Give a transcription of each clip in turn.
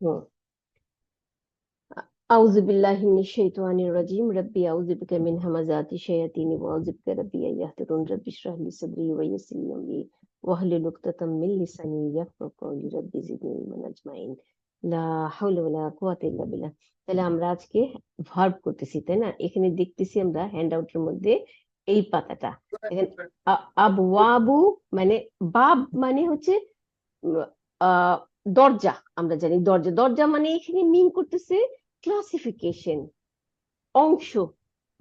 হুম। আউযু বিল্লাহি মিনাশ শাইতানির রাজিম। রাব্বি আউযু বিকা মিন হামাযাতি শায়াতিনি ওয়া আউযু বিকা রাব্বি আইয়াহদুরুন। রাব্বি ইশরাহ লি সাদরি ওয়া ইয়াসসির লি আমরি ওয়াহলুল উকতাতাম মিন লিসানি ইয়াফকাহু কওলি। রাব্বি জিদনি ইলমান আজমাইন। লা হাওলা ওয়ালা কুওয়াতা ইল্লা বিল্লাহ। তাহলে আমরা আজকে ভার্ব করতেছি, তাই না? এখানে দেখতেছি আমরা হ্যান্ডআউটের মধ্যে এই পাতাটা দেখেন। আবওয়াবু মানে বাব মানে হচ্ছে উম, আহ দরজা। আমরা জানি দরজা, দরজা মানে এখানে মিন করতেছে ক্লাসিফিকেশন, অংশ।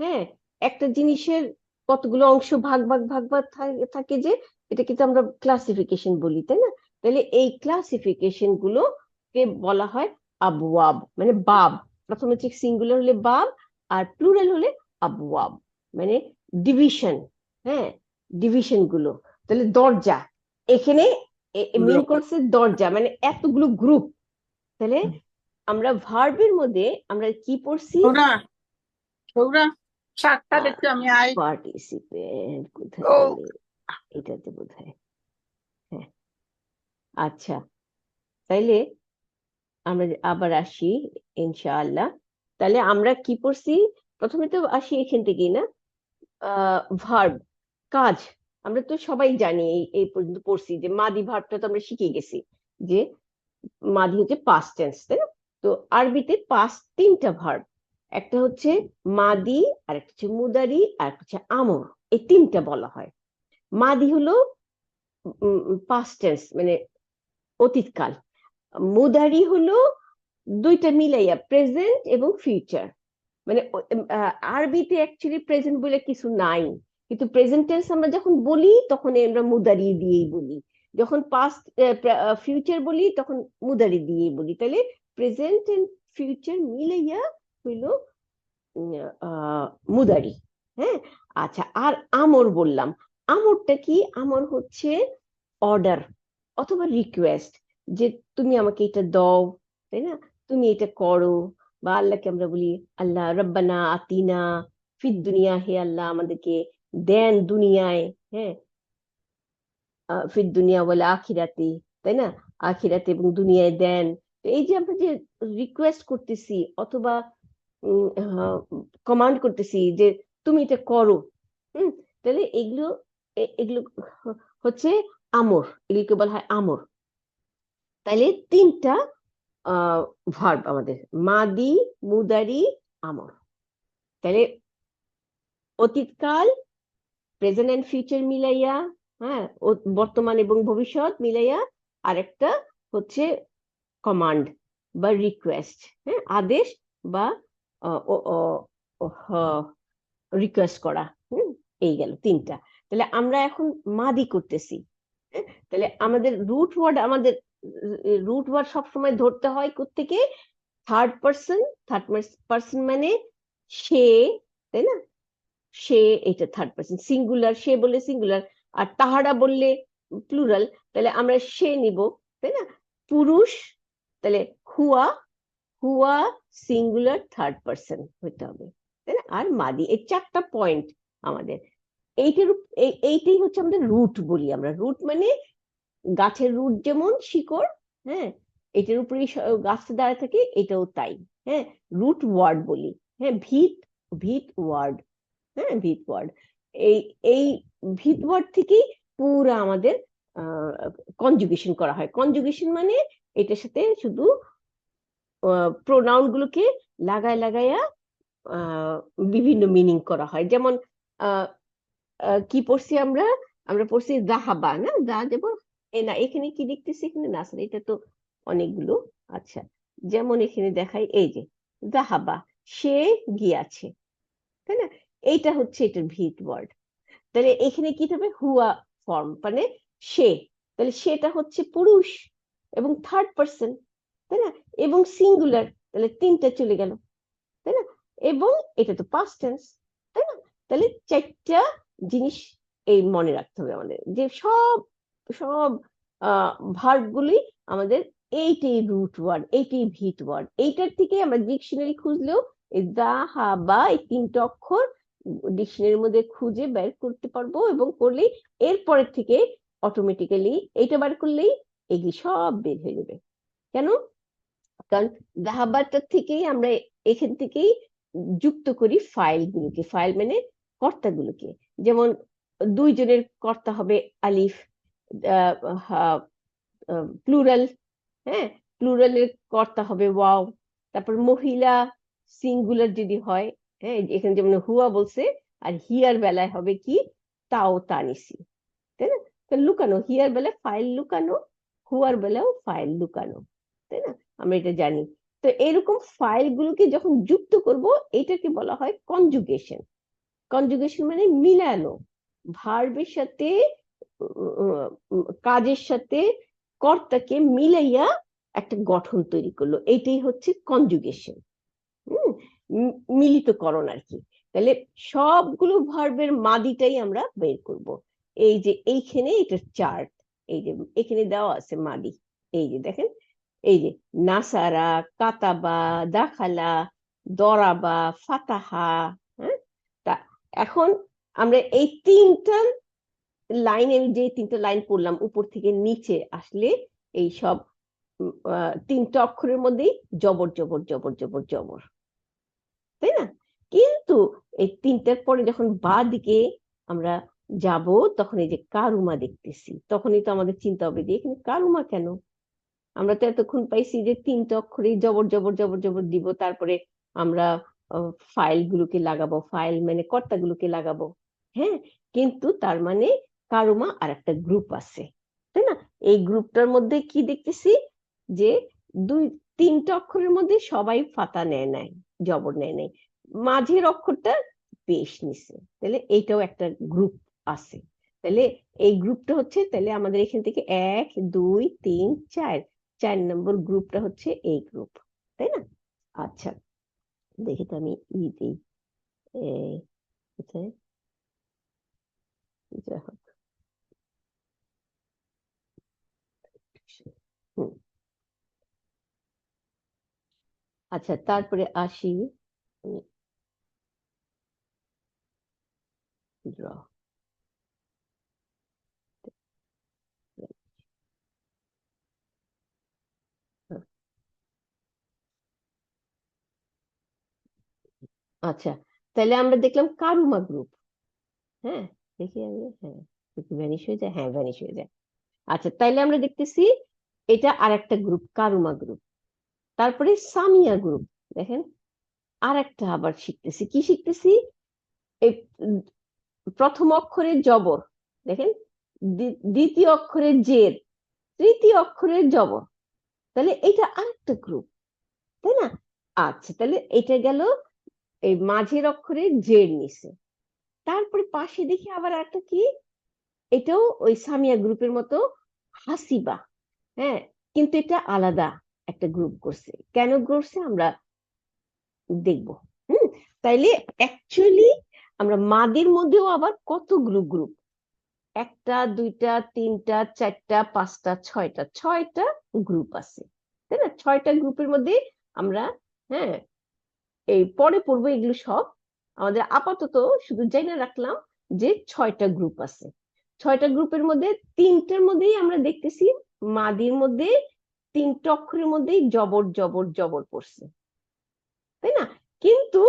হ্যাঁ, একটা জিনিসের কতগুলো অংশ ভাগ ভাগ ভাগ ভাগ থাকে, যে এটা কিন্তু আমরা ক্লাসিফিকেশন বলি, তাই না? তাহলে এই ক্লাসিফিকেশন গুলোকে বলা হয় আবওয়াব, মানে বাব। প্রথমে হচ্ছে সিঙ্গুলার হলে বাব, আর প্লুরাল হলে আবওয়াব, মানে ডিভিশন। হ্যাঁ, ডিভিশন গুলো। তাহলে দরজা এখানে মিন করছে দরজা, মানে এতগুলো গ্রুপ। তাহলে আমরা ভার্বের মধ্যে আমরা কি পড়ছি? সৌরা সৌরা শাকটা দেখতে আমি আই পার্টিসিপেন্ট কোথায় ও গেলে? এটাতে বোধহয়। হ্যাঁ, আচ্ছা। তাইলে আমরা আবার আসি ইনশাআল্লাহ। তাহলে আমরা কি পড়ছি? প্রথমে তো আসি এখান থেকেই না, ভার্ব, কাজ। আমরা তো সবাই জানি, এই পর্যন্ত পড়ছি যে মাদি ভার্বটা তো আমরা শিখে গেছি, যে মাদি হচ্ছে পাস্ট টেন্স, তাই না? তো আরবিতে পাস্ট তিনটা ভার্ব, একটা হচ্ছে মাদি, আর একটা হচ্ছে মুদারি, আর একটা হচ্ছে আমর। এই তিনটা বলা হয়। মাদি হলো পাস্ট টেন্স, মানে অতীতকাল। মুদারি হলো দুইটা মিলাইয়া প্রেজেন্ট এবং ফিউচার। মানে আরবিতে অ্যাকচুয়ালি প্রেজেন্ট বলে কিছু নাই, কিন্তু প্রেজেন্ট টেন্স আমরা যখন বলি তখন আমরা মুদারি দিয়েই বলি, যখন পাস্ট ফিউচার বলি তখন মুদারি দিয়েই বলি। তাহলে প্রেজেন্ট এন্ড ফিউচার মিলাইয়া হইলো উম, মুদারি। হ্যাঁ, আচ্ছা। আর আমর বললাম, আমরটা কি? আমর হচ্ছে অর্ডার অথবা রিকোয়েস্ট, যে তুমি আমাকে এটা দাও, তাই না? তুমি এটা করো। বা আল্লাহকে আমরা বলি আল্লাহ রব্বানা আতিনা ফিদ দুনিয়া, হে আল্লাহ আমাদেরকে দেন দুনিয়ায়। হ্যাঁ, ফিদ দুনিয়া বলে আখিরাতে, তাই না? আখিরাতে এবং দুনিয়ায় দেন। তো এই যে আমরা যে রিকোয়েস্ট করতেছি অথবা কমান্ড করতেছি যে তুমি এটা করো, হুম, তাহলে এগুলো এগুলো হচ্ছে আমর, এগুলোকে বলা হয় আমর। তাইলে তিনটা ভার্ব আমাদের, মাদি, মুদারি, আমর। তাহলে অতীতকাল, প্রেজেন্ট এন্ড ফিউচার মিলাইয়া, হ্যাঁ, বর্তমান এবং ভবিষ্যৎ মিলাইয়া, আরেকটা হচ্ছে কমান্ড বা রিকোয়েস্ট, হ্যাঁ, আদেশ বা রিকোয়েস্ট করা। হুম, এই গেল তিনটা। তাহলে আমরা এখন মাদি করতেছি। হ্যাঁ, তাহলে আমাদের রুট ওয়ার্ড সবসময় ধরতে হয় কোত্থেকে? Third person. থার্ড পার্সন মানে সে, তাই না? সে, এটা থার্ড পার্সন সিঙ্গুলার, সে বললে সিঙ্গুলার, আর তাহারা বললে প্লুরাল। তাহলে আমরা সে নিব, তাই না? পুরুষ, তাহলে হুয়া, হুয়া সিঙ্গুলার থার্ড পার্সন হইতে হবে, তাই না? আর মাদি, এই চারটা পয়েন্ট আমাদের। এইটাই হচ্ছে আমাদের রুট বলি আমরা। রুট মানে গাছের রুট যেমন শিকড়, হ্যাঁ, এটার উপরেই গাছটা দাঁড়ায় থাকে, এটাও তাই। হ্যাঁ, রুট ওয়ার্ড বলি। হ্যাঁ, ভিত, ভিত ওয়ার্ড। হ্যাঁ, ভিত ওয়ার্ড। এই এই ভিত ওয়ার্ড থেকেই পুরা আমাদের কনজুগেশন করা হয়। কনজুগেশন মানে এটার সাথে শুধু প্রোনাউন গুলোকে লাগায় লাগাইয়া আহ, বিভিন্ন মিনিং করা হয়। যেমন আহ, কি পড়ছি আমরা? আমরা পড়ছি জাহাবা, না যা যাব। না, এখানে কি দেখতেছি? এখানে না, আসলে এটা তো অনেকগুলো। আচ্ছা, যেমন এখানে দেখাই, এই যে জাহাবা, সে গিয়াছে, তাই না? এইটা হচ্ছে এটার ভিত ওয়ার্ড। তাহলে এখানে কি হবে? হুয়া ফর্ম, মানে সে। তাহলে সেটা হচ্ছে পুরুষ এবং থার্ড পার্সন, তাই না? এবং সিঙ্গুলার, তাহলে তিনটা চলে গেল, তাই না? এবং এটা তো পাস্ট টেন্স, তাই না? তাহলে চারটা জিনিস এই মনে রাখতে হবে আমাদের, যে সব সব ভার্ব গুলি আমাদের এইটাই রুট ওয়ার্ড, এইটাই ভিত ওয়ার্ড। এইটার থেকে আমরা ডিকশনারি খুঁজলেও এই দা, হা, বা এই তিনটা অক্ষর ডিকশনারির মধ্যে খুঁজে বের করতে পারবো, এবং করলেই এরপরের থেকে অটোমেটিক্যালি এইটা বার করলেই এগুলি সব বের হয়ে যাবে। কেন? কারণ দাহাবাটা থেকেই আমরা এখান থেকেই যুক্ত করি ফাইলগুলোকে, ফাইল মানে কর্তাগুলোকে। যেমন দুইজনের কর্তা হবে আলিফ, প্লুরাল, হ্যাঁ, প্লুরালের কর্তা হবে ওয়াও। তারপর মহিলা সিঙ্গুলার যদি হয়, হ্যাঁ, এখানে যেমন হুয়া বলছে, আর হিয়ার বেলায় হবে কি তাও তানিসি, তাই না? তো লুকানো, হিয়ার বেলায় ফাইল লুকানো, হুয়ার বেলাও ফাইল লুকানো, তাই না? আমরা এটা জানি। তো এরকম ফাইল গুলোকে যখন যুক্ত করব, এটাকে বলা হয় কনজুগেশন। কনজুগেশন মানে মিলানো, ভার্বের সাথে কাজের সাথে কর্তাকে মিলাইয়া একটা গঠন তৈরি করলো, এইটাই হচ্ছে কনজুগেশন। মিলিতকরণ আর কি। তাহলে সবগুলো ভার্বের মাদিটাই আমরা বের করব। এই যে এইখানে এটা চার্ট, এই যে এখানে দেওয়া আছে মাদি, এই যে দেখেন, এই যে নাসারা, কাতাবা, দাখালা, দরাবা, ফাতাহা। হ্যাঁ, তা এখন আমরা এই তিনটা লাইন, আমি যে তিনটা লাইন পড়লাম উপর থেকে নিচে আসলে, এই সব তিনটা অক্ষরের মধ্যেই জবর জবর জবর জবর জবর, তাই না? কিন্তু এই তিনটার পরে যখন বা দিকে আমরা যাব, তখন এই যে কারুমা দেখতেছি, তখনই তো আমাদের চিন্তা হবে যে এখানে কারুমা কেন। আমরা তো এতক্ষণ পাইছি যে তিনটা অক্ষরে জবর জবর জবর জবর দিব, তারপরে আমরা ফাইল গুলোকে লাগাবো, ফাইল মানে কর্তা গুলোকে লাগাবো। হ্যাঁ, কিন্তু তার মানে কারুমা আর একটা গ্রুপ আছে, তাই না? এই গ্রুপটার মধ্যে কি দেখতেছি যে দুই তিনটা অক্ষরের মধ্যে সবাই ফাতা নেয় নাই, জবর নেয় নাই, মাঝের অক্ষরটা পেশ নিছে, তাহলে এইটাও একটা গ্রুপ আছে। তাহলে এই গ্রুপটা হচ্ছে, তাহলে আমাদের এখান থেকে 1 2 3 4, 4 নম্বর গ্রুপটা হচ্ছে এই গ্রুপ, তাই না? আচ্ছা, দেখি তো আমি দিই, কোথায়, যা হোক। হুম, আচ্ছা, তারপরে আসি ড্র। আচ্ছা, তাহলে আমরা দেখলাম কারুমা গ্রুপ। হ্যাঁ, দেখি আমি, হ্যাঁ, ভ্যানিশ হয়ে যায়, হ্যাঁ ভ্যানিশ হয়ে যায়। আচ্ছা, তাইলে আমরা দেখতেছি এটা আর একটা গ্রুপ, কারুমা গ্রুপ। তারপরে সামিয়া গ্রুপ, দেখেন আর একটা আবার শিখতেছি, কি শিখতেছি, এই প্রথম অক্ষরের জবর, দেখেন, দ্বিতীয় অক্ষরের জের, তৃতীয় অক্ষরের জবর, তাহলে এটা আরেকটা গ্রুপ, তাই না? আচ্ছা, তাহলে এটা গেল এই মাঝের অক্ষরের জের নিচে। তারপরে পাশে দেখি আবার একটা কি, এটাও ওই সামিয়া গ্রুপের মতো, হাসিবা। হ্যাঁ, কিন্তু এটা আলাদা একটা গ্রুপ করছে, কেন করছে আমরা দেখবো। হুম, তাইলে অ্যাকচুয়ালি আমরা মাদের মধ্যেও আবার কতগুলো গ্রুপ, একটা দুইটা তিনটা চারটা পাঁচটা ছয়টা, ছয়টা গ্রুপ আছে, তাই না? ছয়টা গ্রুপের মধ্যে আমরা, হ্যাঁ, এই পরে পড়বো এগুলো সব, আমাদের আপাতত শুধু জেনে রাখলাম যে ছয়টা গ্রুপ আছে। ছয়টা গ্রুপের মধ্যে তিনটার মধ্যেই আমরা দেখতেছি মাদির মধ্যে তিনটা অক্ষরের মধ্যেই জবর জবর জবর পড়ছে, তাই না? কিন্তু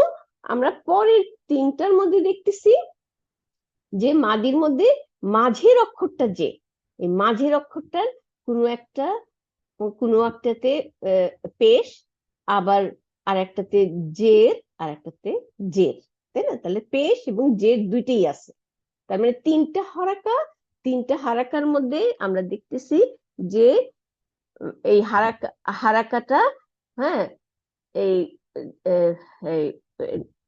আমরা পরের তিনটার মধ্যে দেখতেছি যে মাদির মধ্যে মাঝের অক্ষরটা, যে এই মাঝের অক্ষরটার কোনো একটাতে পেশ, আবার আর একটাতে জের, আর একটাতে জের, তাই না? তাহলে পেশ এবং জের দুইটাই আছে, তার মানে তিনটা হারাকা। তিনটা হারাকার মধ্যে আমরা দেখতেছি যে এই হারাকাটা, হ্যাঁ, এই আহ, এই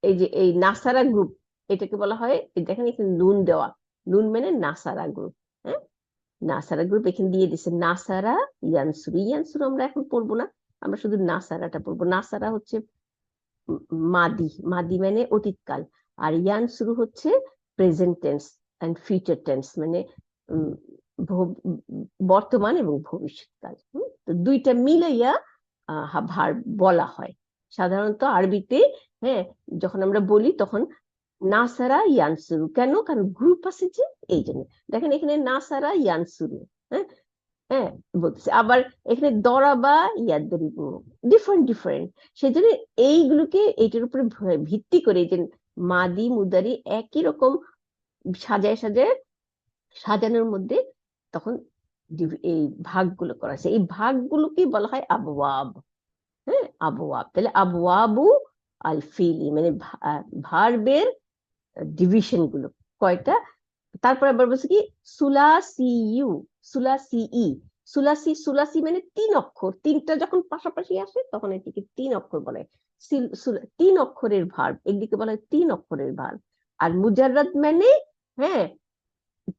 এই যে এই নাসারা গ্রুপ, এটাকে বলা হয়, এই দেখেন এখানে নুন দেওয়া, নুন মানে নাসারা গ্রুপ। হ্যাঁ, নাসারা গ্রুপ এখানে দিয়ে দিছে, নাসারা ইয়ানসুরু, ইয়ানসুরু আমরা এখন পড়বো না, আমরা শুধু নাসারাটা পড়বো। নাসারা হচ্ছে মাদি, মাদি মানে অতীতকাল, আর ইয়ানসুরু হচ্ছে present tense and future tense, মানে বর্তমান এবং ভবিষ্যৎকাল। তো দুইটা মিলাইয়া ভার্ব বলা হয় সাধারণত আরবিতে। হ্যাঁ, যখন আমরা বলি তখন নাসারা ইয়ানসুরু, কেন? কারণ গ্রুপ আছে যে, এই জন্য। দেখেন এখানে নাসারা ইয়ানসুরু, হ্যাঁ, হ্যাঁ, বলতেছি আবার এখানে দরাবা, ইয়াদরিবু, ডিফারেন্ট ডিফারেন্ট। সেজন্য এইগুলোকে এইটার উপরে ভিত্তি করে এই যে মাদি মুদারি একই রকম সাজায় সাজায় সাজানোর মধ্যে তখন এই ভাগগুলো করা আছে। এই ভাগগুলোকে বলা হয় আবওয়াব। হ্যাঁ, আবওয়াব। তাহলে আবওয়াবু আল ফিলি মানে ভার্বের ডিভিশন গুলো কয়টা। তারপর আবার বলছে কি সুলাসিউ, সুলাসি, সুলাসি, সুলাসি মানে 3 অক্ষর, তিনটা যখন পাশাপাশি আসে তখন এটিকে 3 অক্ষর বলে। 3 অক্ষরের ভার্ব, একদিকে বলা হয় 3 অক্ষরের ভার্ব। আর মুজাররাদ মানে হ্যাঁ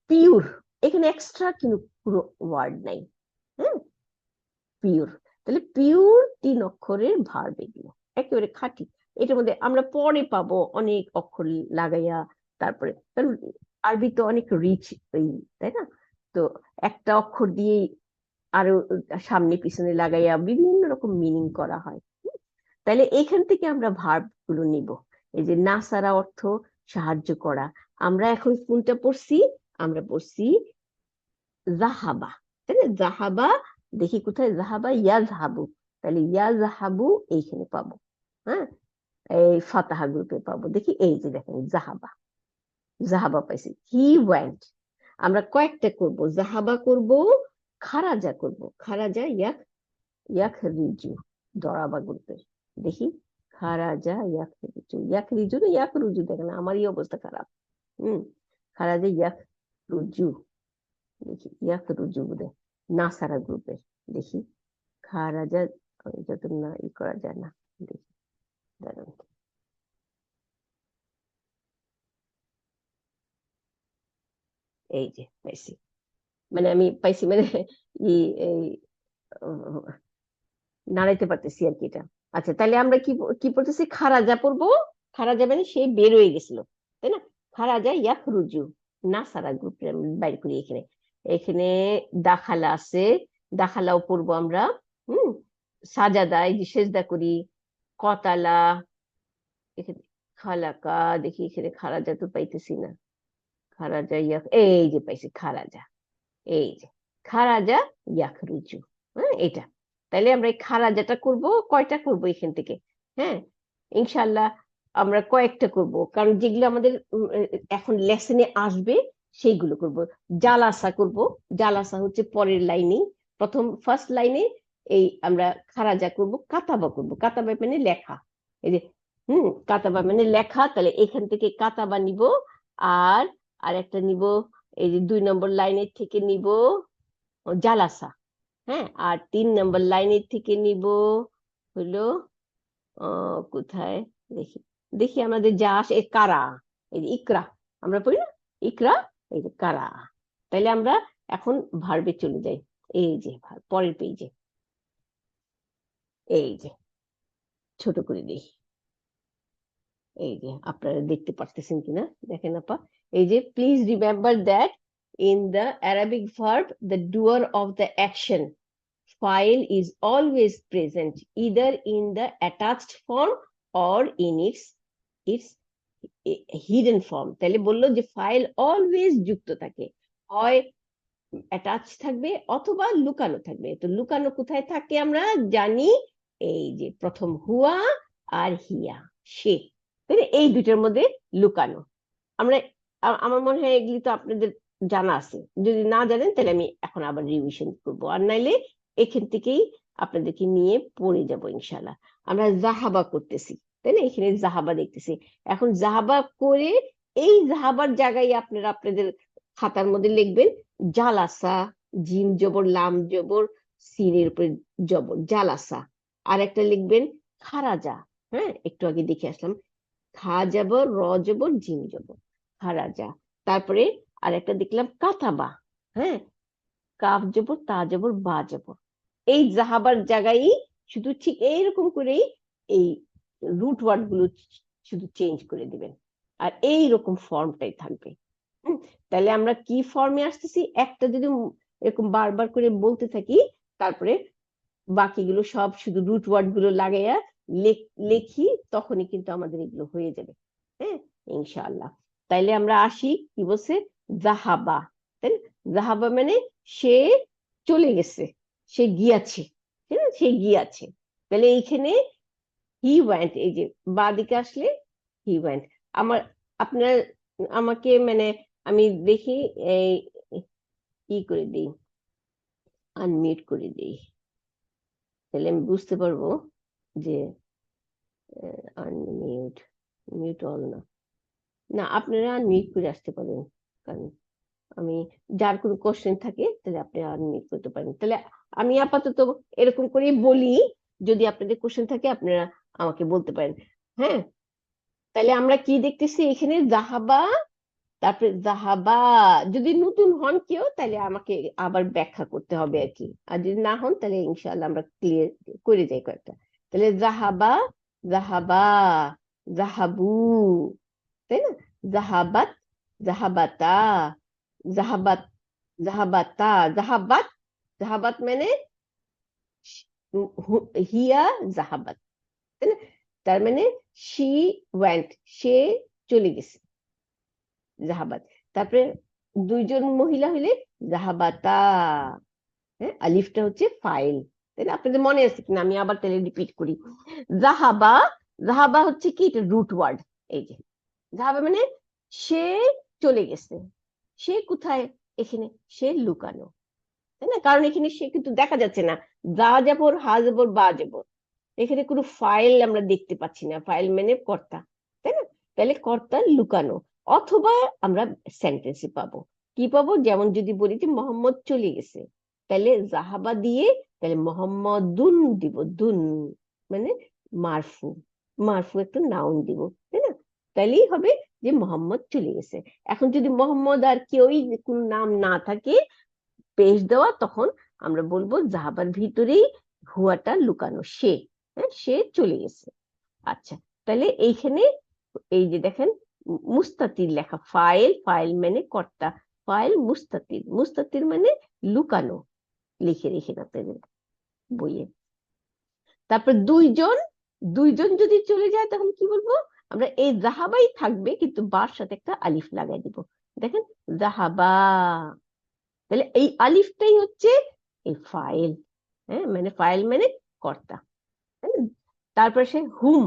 পিওর, এখানে এক্সট্রা কোনো ওয়ার্ড নাই। হ্যাঁ, পিওর। তাহলে পিওর 3 অক্ষরের ভার্ব এগুলো, একেবারে খাঁটি। এটার মধ্যে আমরা পরে পাবো অনেক অক্ষর লাগাইয়া। তারপরে কারণ আরবি তো অনেক রিচ, তাই না? তো একটা অক্ষর দিয়ে আরো সামনে পিছনে লাগাইয়া বিভিন্ন রকম মিনিং করা হয়। তাহলে এখান থেকে আমরা ভার্ব গুলো নিব। এই যে নাসারা অর্থ সাহায্য করা। আমরা এখন কোনটা পড়ছি? আমরা পড়ছি জাহাবা, তাই না? জাহাবা, দেখি কোথায় জাহাবা, ইয়াজহাবু। তাহলে ইয়াজহাবু এইখানে পাবো। হ্যাঁ, এই ফাতাহা গ্রুপে পাবো। দেখি এই যে দেখেন জাহাবা, জাহাবা পাইছি। He went. আমরা কয়েকটা করব, জাহাবা করব, খারাজা করব। খারাজা ইয়াক, ইয়াক রিজু, দরাবা গ্রুপের। দেখি খারাজা ইয়াক রিজু, ইয়াক রিজু না ইয়াক রুজু, দেখেন আমারই অবস্থা খারাপ। খারাজা ইয়াক রুজু, দেখি ইয়াক রুজু বোধহয় নাসারা গ্রুপের। দেখি খারাজা, এটা তো না ই করা যায় না। দেখি দাঁড়ান, এই যে পাইছি। মানে আমি পাইছি মানে ই এই নাড়াইতে পারতেছি আর কি এটা। আচ্ছা, তাহলে আমরা কি কি পড়তেছি? খারাজা পড়বো। খারাজা মানে সে বের হয়ে গেছিল, তাই না? খারাজা ইয়াক রুজু, নাসারা গ্রুপে বাইর করি এখানে। এখানে দাখালা আছে, দাখালাও পড়বো আমরা। হুম, সাজাদা, এই যে সেজদা করি। কতালা, এখানে খালাকা, দেখি এখানে খারাজা তো পাইতেছি না। খারাজা ইয়াক, এই যে পাইছি খারাজা, এই যে খারাজা ইয়াখরুজু। হ্যাঁ, এটা। তাইলে আমরা এই খারাজাটা করব, কয়টা করব এখান থেকে? হ্যাঁ, ইনশাল্লাহ আমরা কয়েকটা করব, কারণ যেগুলো আমাদের এখন লেসনে আসবে সেইগুলো করব। জালাসা করব। জালাসা হচ্ছে পরের লাইনে, প্রথম ফার্স্ট লাইনে এই আমরা খারাজা করব। কাতাবা করব, কাতাবা মানে লেখা। এই যে কাতাবা মানে লেখা। তাহলে এখান থেকে কাতাবা নিব। আর আর একটা নিব, এই যে 2 নম্বর লাইনের থেকে নিব জালাসা। হ্যাঁ, আর 3 নম্বর লাইনের থেকে নিব হলো কোথায়, দেখি দেখি আমাদের যা আসে কারা। এই যে ইকরা, আমরা পড়ি না ইকরা, এই যে কারা। তাইলে আমরা এখন ভার্বে চলে যাই। এই যে পরের পেজে, এই যে ছোট করে দিই। এই যে আপনারা দেখতে পারতেছেন কিনা দেখেন আপা। এই যে please remember that in the Arabic verb the doer of the action file is always present either in the attached form or in its hidden form। তাহলে বললো যে ফাইল অলওয়েজ যুক্ত থাকে, হয় অ্যাটাচ থাকবে অথবা লুকানো থাকবে। তো লুকানো কোথায় থাকে আমরা জানি, এই যে প্রথম হুয়া আর হিয়া, সে। তাহলে এই দুইটার মধ্যে লুকানো। আমরা আমার মনে হয় এগুলি তো আপনাদের জানা আছে। যদি না জানেন তাহলে আমি এখন আবার রিভিশন করবো, আর নাইলে এখান থেকেই আপনাদেরকে নিয়ে পড়ে যাব ইনশাল্লাহ। আমরা জাহাবা করতেছি, তাই না? এখানে জাহাবা দেখতেছি। এখন জাহাবা করে এই জাহাবার জায়গায় আপনারা আপনাদের খাতার মধ্যে লিখবেন জালাসা, জিম জবর লাম জবর সিনের উপরে জবর জালাসা। আর একটা লিখবেন খারাজা। হ্যাঁ, একটু আগে দেখে আসলাম, খা জবর র জবর জিম জবর খারাজা। তারপরে আর একটা দেখলাম কাতাবা। হ্যাঁ, কাফ জবর তা জবর বা জবর। এই জাহাবার জায়গায় শুধু ঠিক এইরকম করেই এই রুট ওয়ার্ড গুলো শুধু চেঞ্জ করে দিবেন, আর এই রকম ফর্মটাই থাকবে। তাহলে আমরা কি ফর্মে আসতেছি, একটা যদি এরকম বারবার করে বলতে থাকি, তারপরে বাকিগুলো সব শুধু রুট ওয়ার্ড গুলো লাগাইয়া লেখি, তখনই কিন্তু আমাদের এগুলো হয়ে যাবে। হ্যাঁ, ইনশাআল্লাহ। তাইলে আমরা আসি কি বলছে, জাহাবা। তাই না? জাহাবা মানে সে চলে গেছে, সে গিয়াছে, ঠিক আছে, সে গিয়াছে। তাহলে এইখানে হি ওয়েন্ট, এই যে বাঁ দিকে আসলে হি ওয়েন্ট। আমার আপনার আমাকে মানে আমি দেখি এই ই করে দিই, আনমিউট করে দিই, তাহলে আমি বুঝতে পারবো যে আনমিউট, মিউট অল না, না আপনারা আনমিউট করে আসতে পারেন, কারণ আমি যার কোনো কোশ্চেন থাকে তাহলে আপনি আনমিউট করতে পারেন। তাহলে আমি আপাতত এরকম করেই বলি, যদি আপনাদের কোশ্চেন থাকে আপনারা আমাকে বলতে পারেন। হ্যাঁ, তাহলে আমরা কি দেখতেছি এখানে, জাহাবা, তারপরে জাহাবা। যদি নতুন হন কেউ তাহলে আমাকে আবার ব্যাখ্যা করতে হবে আর কি, আর যদি না হন তাহলে ইনশাআল্লাহ আমরা ক্লিয়ার করে যাই কয়েকটা। তাহলে জাহাবা, জাহাবা, জাহাবু, তাই না, জাহাবাত, জাহাবাতা, জাহাবাত, জাহাবাতা, জাহাবাত, জাহাবাত মানে হিয়া জাহাবাত, তাই না, তার মানে শি ওয়েন্ট, সে চলে গেছে, জাহাবাত। তারপরে দুইজন মহিলা হইলে জাহাবাতা, হ্যাঁ, আলিফটা হচ্ছে ফাইল, তাই না, আপনাদের মনে আছে কিনা আমি আবার তাহলে রিপিট করি। জাহাবা, জাহাবা হচ্ছে কি, এটা রুট ওয়ার্ড। এই যে জাহাবা মানে সে চলে গেছে, সে কোথায়, এখানে সে লুকানো, তাই না, কারণ এখানে সে কিন্তু দেখা যাচ্ছে না, যা যাবর হা যাবর বা যাবর, এখানে কোনো ফাইল আমরা দেখতে পাচ্ছি না, ফাইল মানে কর্তা, তাই না, তাহলে কর্তা লুকানো। অথবা আমরা সেন্টেন্সে পাবো, কি পাবো, যেমন যদি বলি যে মোহাম্মদ চলে গেছে, তাহলে জাহাবা দিয়ে তাহলে মোহাম্মদুন দিব, দুন মানে মারফু, মারফু একটা নাউন দিব, তাই না, তাইলেই হবে যে মোহাম্মদ চলে গেছে। এখন যদি মোহাম্মদ আর কেউই কোনো নাম না থাকে পেশ দেওয়া, তখন আমরা বলবো জাহাবার ভিতরেই হুয়াটা লুকানো, সে, হ্যাঁ, সে চলে গেছে। আচ্ছা, তাহলে এইখানে এই যে দেখেন মুস্তাতির লেখা, ফাইল, ফাইল মানে কর্তা, ফাইল মুস্তাতির, মুস্তাতির মানে লুকানো, লিখে রেখে আপনাদের বইয়ে। তারপর দুইজন, দুইজন যদি চলে যায় তখন কি বলবো, আমরা এই জাহাবাই থাকবে কিন্তু বার সাথে একটা আলিফ লাগাই দিব, দেখেন জাহাবা, তাহলে এই আলিফটাই হচ্ছে এই ফাইল, হ্যাঁ, মানে ফাইল মানে কর্তা। হ্যাঁ? তারপর সে হুম,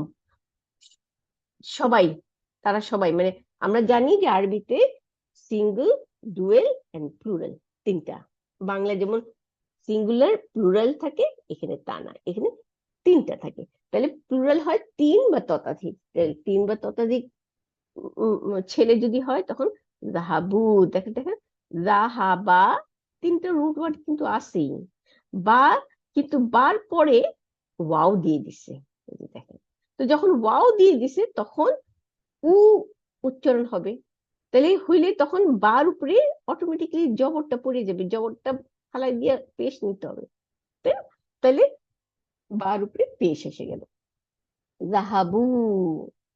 সবাই, তারা সবাই মানে আমরা জানি যে আরবিতে সিঙ্গল, ডুয়েল এন্ড প্লুরাল তিনটা, বাংলা যেমন সিঙ্গুলার প্লুরাল থাকে, এখানে তা না, এখানে তিনটা থাকে। তাহলে প্লুরাল হয় তিন বা ততোধিক, তিন বা ততোধিক ছেলে যদি হয় তখন জাহাবু, দেখেন দেখেন জাহাবা, তিনটা রুট ওয়ার্ড কিন্তু আছেই, বা কিন্তু বার পরে ওয়াও দিয়ে দিছে, এই যে দেখেন, তো যখন ওয়াও দিয়ে দিছে তখন উ উচ্চারণ হবে, তাহলে হইলে তখন বার উপরে অটোমেটিক্যালি জবরটা পড়ে যাবে, জবরটা ফালাই দিয়ে পেশ নিতে হবে, তাই না? তাহলে বার উপরে পেশ এসে গেল, জাহাবু,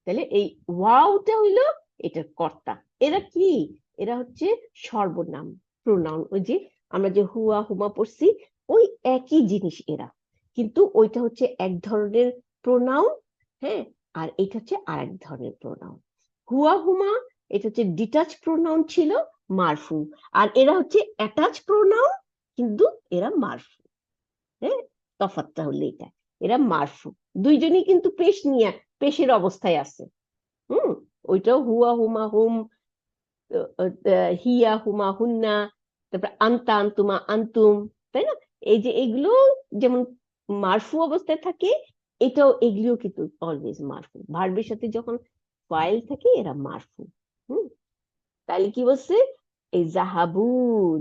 তাহলে এই ওয়াওটা হইলো এটার কর্তা। এরা কি, এরা হচ্ছে সর্বনাম, প্রোনাউন, ওই যে আমরা যে হুয়া হুমা পড়ছি ওই একই জিনিস এরা, কিন্তু ওইটা হচ্ছে এক ধরনের প্রোনাউন, হ্যাঁ, আর এটা হচ্ছে আরেক ধরনের প্রোনাউন। হুয়া হুমা এটা হচ্ছে ডিটাচ প্রোনাউন ছিল, মারফু, আর এরা হচ্ছে অ্যাটাচ প্রোনাউন কিন্তু এরা মারফু, হ্যাঁ, তফাৎটা হলো এটা, এরা মারফু, দুইজনই কিন্তু পেশ নিয়ে পেশের অবস্থায় আছে। হুম, ওইটাও হুয়া হুমা হুম, হিয়া হুমা হুন্না, তারপর আন্তা আন্তুমা আন্তুম, তাই না, এই যে এগুলো যেমন মারফু অবস্থায় থাকে, এটাও এগুলিও কিন্তু অলওয়েজ মারফু, ভার্বের সাথে যখন ফাইল থাকে এরা মারফু। হুম, তাহলে কি বলছে, এই জাহাবু,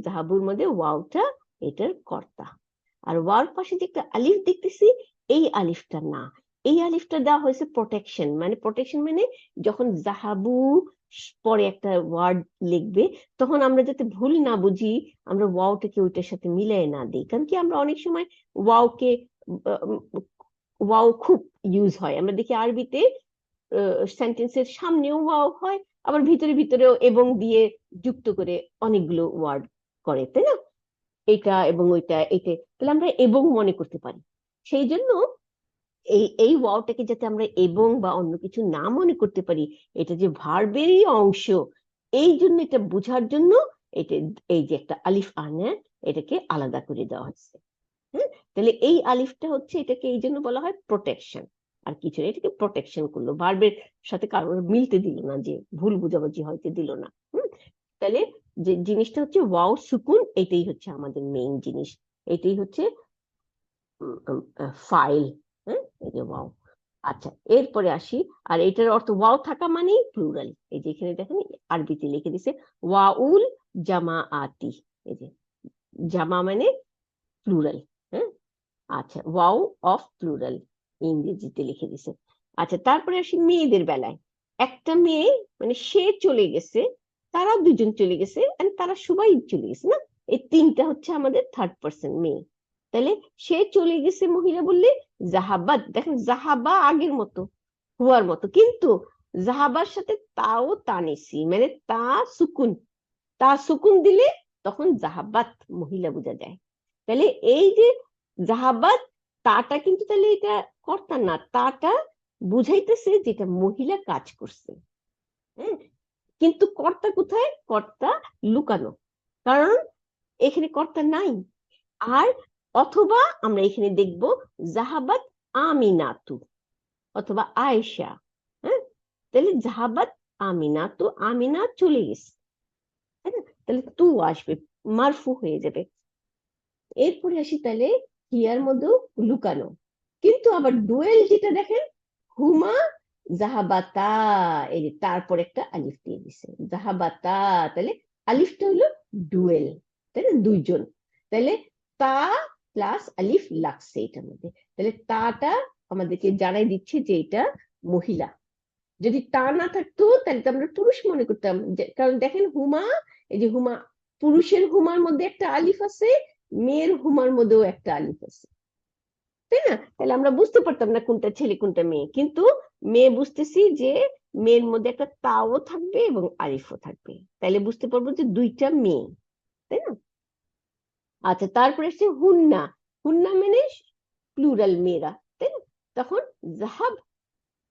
জাহাবুর মধ্যে ওয়াওটা এটার কর্তা, আর ওয়ার পাশে যে একটা আলিফ দেখতেছি এই আলিফটা না, এই আলিফটা দেওয়া হয়েছে প্রোটেকশন, মানে প্রোটেকশন মানে যখন জাহাবু পরে একটা ওয়ার্ড লিখবে তখন আমরা যাতে ভুল না বুঝি, আমরা ওয়াওটাকে ওইটার সাথে মিলাই না দিই, কারণ কি আমরা অনেক সময় ওয়াওকে, ওয়াও খুব ইউজ হয়, আমরা দেখি আরবিতে সেন্টেন্সের সামনেও ওয়াও হয়, আবার ভিতরে ভিতরেও এবং দিয়ে যুক্ত করে অনেকগুলো ওয়ার্ড করে, তাই না, এটা এবং ওইটা এটা, তাহলে আমরা এবং মনে করতে পারি, সেই জন্য এই এই ওয়াওটাকে যাতে আমরা এবং বা অন্য কিছু না মনে করতে পারি, এটা যে ভার্বেরই অংশ, এই জন্য এটা বোঝার জন্য এটা এই যে একটা আলিফ আনে, এটাকে আলাদা করে দেওয়া হয়েছে। হ্যাঁ, তাহলে এই আলিফটা হচ্ছে, এটাকে এই জন্য বলা হয় প্রোটেকশন, আর কিছু না, এটাকে প্রোটেকশন করলো, ভার্বের সাথে কারোর মিলতে দিল না, যে ভুল বুঝাবুঝি হয়তো দিল না। তাহলে যে জিনিসটা হচ্ছে ওয়াও সুকুন, এটাই হচ্ছে আমাদের মেইন জিনিস, এটাই হচ্ছে ফাইল। হ্যাঁ, এই যে ওয়াও। আচ্ছা, এরপরে আসি, আর এটার অর্থ ওয়াও থাকা মানেই প্লুরাল। এই যে এখানে দেখেন আরবিতে লিখে দিছে ওয়াউল জামাআতি, এই যে জামা মানে প্লুরাল। হ্যাঁ, আচ্ছা, ওয়াও অফ প্লুরাল ইংরেজিতে লিখে দিছে। আচ্ছা, তারপরে আসি মেয়েদের বেলায়। একটা মেয়ে মানে সে চলে গেছে, তারা দুজন চলে গেছে, and তারা সবাই চলে গেছে না, এই তিনটা হচ্ছে আমাদের থার্ড পার্সন মেয়ে। তাহলে সে চলে গেছে মহিলা বললে জাহাবাত, দেখেন জাহাবা আগের মতো, হুয়ার মতো, কিন্তু জাহাবার সাথে তাও তানিসি, মানে তা সুকুন, তা সুকুন দিলে তখন জাহাবাত মহিলা বোঝা যায়। তাহলে এই যে জাহাবাত, তাটা কিন্তু তাহলে এটা কর্তা না, তাটা বুঝাইতেছে যেটা মহিলা কাজ করছে। হ্যাঁ, কিন্তু কর্তা কোথায়? কর্তা লুকানো, কারণ এখানে কর্তা নাই। আর অথবা আমরা এখানে দেখব জাহাবাত আমিনাতু অথবা আয়েশা। হ্যাঁ, তাহলে জাহাবাত আমিনাতু, আমিনা চলে গেছে, তাই না? তাহলে তু আসবে, মারফু হয়ে যাবে। এরপরে আসি তাহলে হিয়ার মধ্যেও লুকানো, কিন্তু আবার ডুয়েল যেটা দেখেন, হুমা জাহাবাতা, এই যে তারপর একটা আলিফ দিয়ে দিছে জাহাবাতা, তাহলে আলিফটা হলো ডুয়েল, তাই না, দুইজন। তাহলে তা প্লাস আলিফ লাগছে এটার মধ্যে, তাহলে তাটা আমাদেরকে জানাই দিচ্ছে যে এটা মহিলা। যদি তা না থাকতো তাহলে তো আমরা পুরুষ মনে করতাম, কারণ দেখেন হুমা, এই যে হুমা, পুরুষের হুমার মধ্যে একটা আলিফ আছে, মেয়ের হুমার মধ্যেও একটা আলিফ আছে, তাই না? তাহলে আমরা বুঝতে পারতাম না কোনটা ছেলে কোনটা মেয়ে, কিন্তু মেয়ে বুঝতেছি যে মেয়ের মধ্যে একটা তাও থাকবে এবং আলিফও থাকবে, তাহলে বুঝতে পারবো যে দুইটা মেয়ে, তাই না? আচ্ছা, তারপরে সে হুন্না, হুন্না মানে প্লুরাল মেয়েরা, তাই না? তখন জাহাব,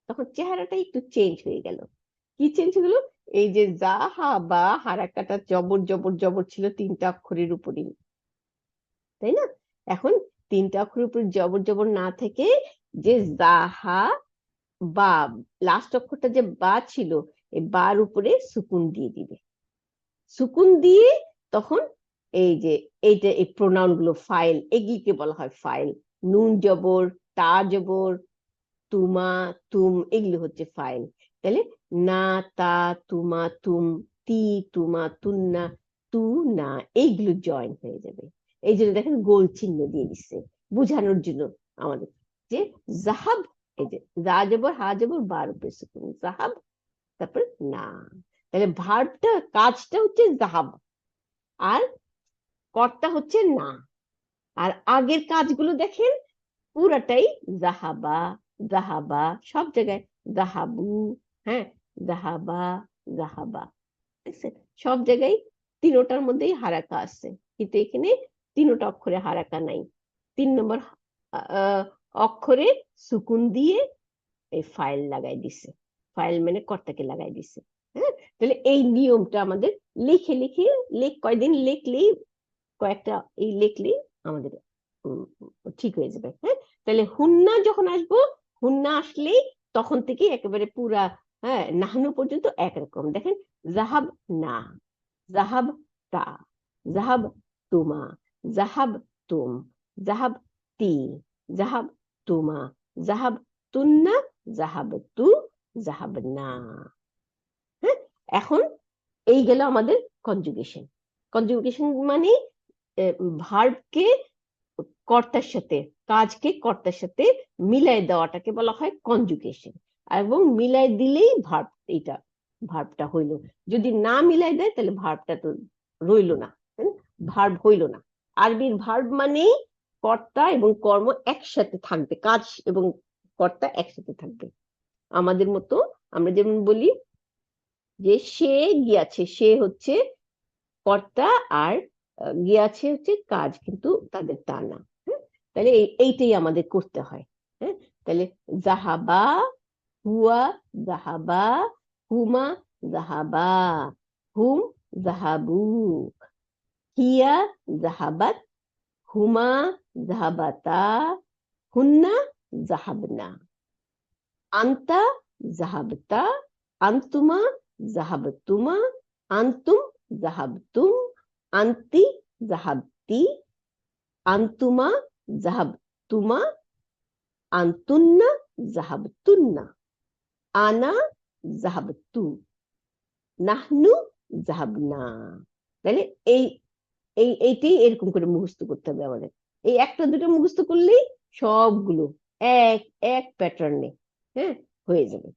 তখন চেহারাটা একটু চেঞ্জ হয়ে গেল। কি চেঞ্জ হলো? এই যে জাহা বা হারাকাটা জবর জবর জবর ছিল তিনটা অক্ষরের উপরেই, তাই না? এখন তিনটা অক্ষরের উপরে জবর জবর না থেকে যে জাহা বা, লাস্ট অক্ষরটা যে বা ছিল, এই বার উপরে সুকুন দিয়ে দিবে, সুকুন দিয়ে তখন এই যে এইটা, এই প্রোনাউন গুলো ফাইল, এগুলিকে বলা হয় ফাইল। নুন জবর, তা জবর, তুমা, তুম, এগুলো হচ্ছে ফাইল। তাহলে না, তা, তুমা, তুম, তি, তুমা, তুন্না, তু, না, এইগুলো জয়েন হয়ে যাবে। এই জন্য দেখেন গোল চিহ্ন দিয়ে দিচ্ছে বুঝানোর জন্য আমাদের, যে জাহাব, এই যে যা জবর হা জবর বার উপরে সুকুন, জাহাব, তারপরে না। তাহলে ভার্বটা, কাজটা হচ্ছে জাহাব, আর কর্তা হচ্ছে না। আর আগের কাজগুলো দেখেন পুরাটাই জাহাবা, জাহাবা, সব জায়গায় জাহাবু, হ্যাঁ, জাহাবা, জাহাবা, দেখছেন? সব জায়গায় তিনোটার মধ্যেই হারাকা আছে, কিন্তু এখানে তিনোটা অক্ষরে হারাকা নাই, 3 নম্বর অক্ষরে সুকুন দিয়ে এই ফাইল লাগাই দিছে, ফাইল মানে কর্তাকে লাগাই দিছে। হ্যাঁ, তাহলে এই নিয়মটা আমাদের লিখে লিখে, কয়দিন লিখলেই, কয়েকটা এই লিখলেই আমাদের ঠিক হয়ে যাবে। হ্যাঁ, তাহলে হুন্না যখন আসবো, হুন্না আসলেই তখন থেকে একেবারে পুরা, হ্যাঁ, নাহনু পর্যন্ত একরকম। দেখেন জাহাব না, জাহাব তা, জাহাব তুমা, জাহাব তুম, জাহাব তি, জাহাব তুমা, জাহাব তুন্না, জাহাব তু, জাহাব না। হ্যাঁ, এখন এই গেল আমাদের কনজুগেশন। কনজুগেশন মানে ভার্বকে কর্তার সাথে, কাজকে কর্তার সাথে মিলাই দেওয়াটাকে বলা হয় কনজুগেশন, এবং মিলাই দিলেই ভার্ব, এটা ভার্বটা হইল। যদি না মিলাই দেয় তাহলে ভার্বটা তো রইলো না, ভার্ব হইল না। আরবির ভার্ব মানেই কর্তা এবং কর্ম একসাথে থাকবে, কাজ এবং কর্তা একসাথে থাকবে। আমাদের মতো আমরা যেমন বলি যে সে গিয়াছে, সে হচ্ছে কর্তা, আর গিয়াছে হচ্ছে কাজ, কিন্তু তাদের তা না। হ্যাঁ, তাহলে এইটাই আমাদের করতে হয়। হ্যাঁ, তাহলে জাহাবা, হুয়া, জাহাবা, হুমা, জাহাবা, হুম, জাহাবু, হিয়া জাহাবাত, হুমা জাহাবাতা, হুন্না জাহাবনা, আন্তা জাহাবতা, আন্তুমা জাহাবতুমা, আন্তুম জাহাবতুম, আন্তি জাহাবতি, আন্তুমা জাহাবতুমা, আন্তুন্না জাহাবতুন্না, আনা জাহাবতু, নাহনু জাহাবনা। তাহলে এই এইটাই এরকম করে মুখস্থ করতে হবে আমাদের। এই একটা দুটো মুখস্থ করলেই সবগুলো এক এক প্যাটার্নে হ্যাঁ হয়ে যাবে।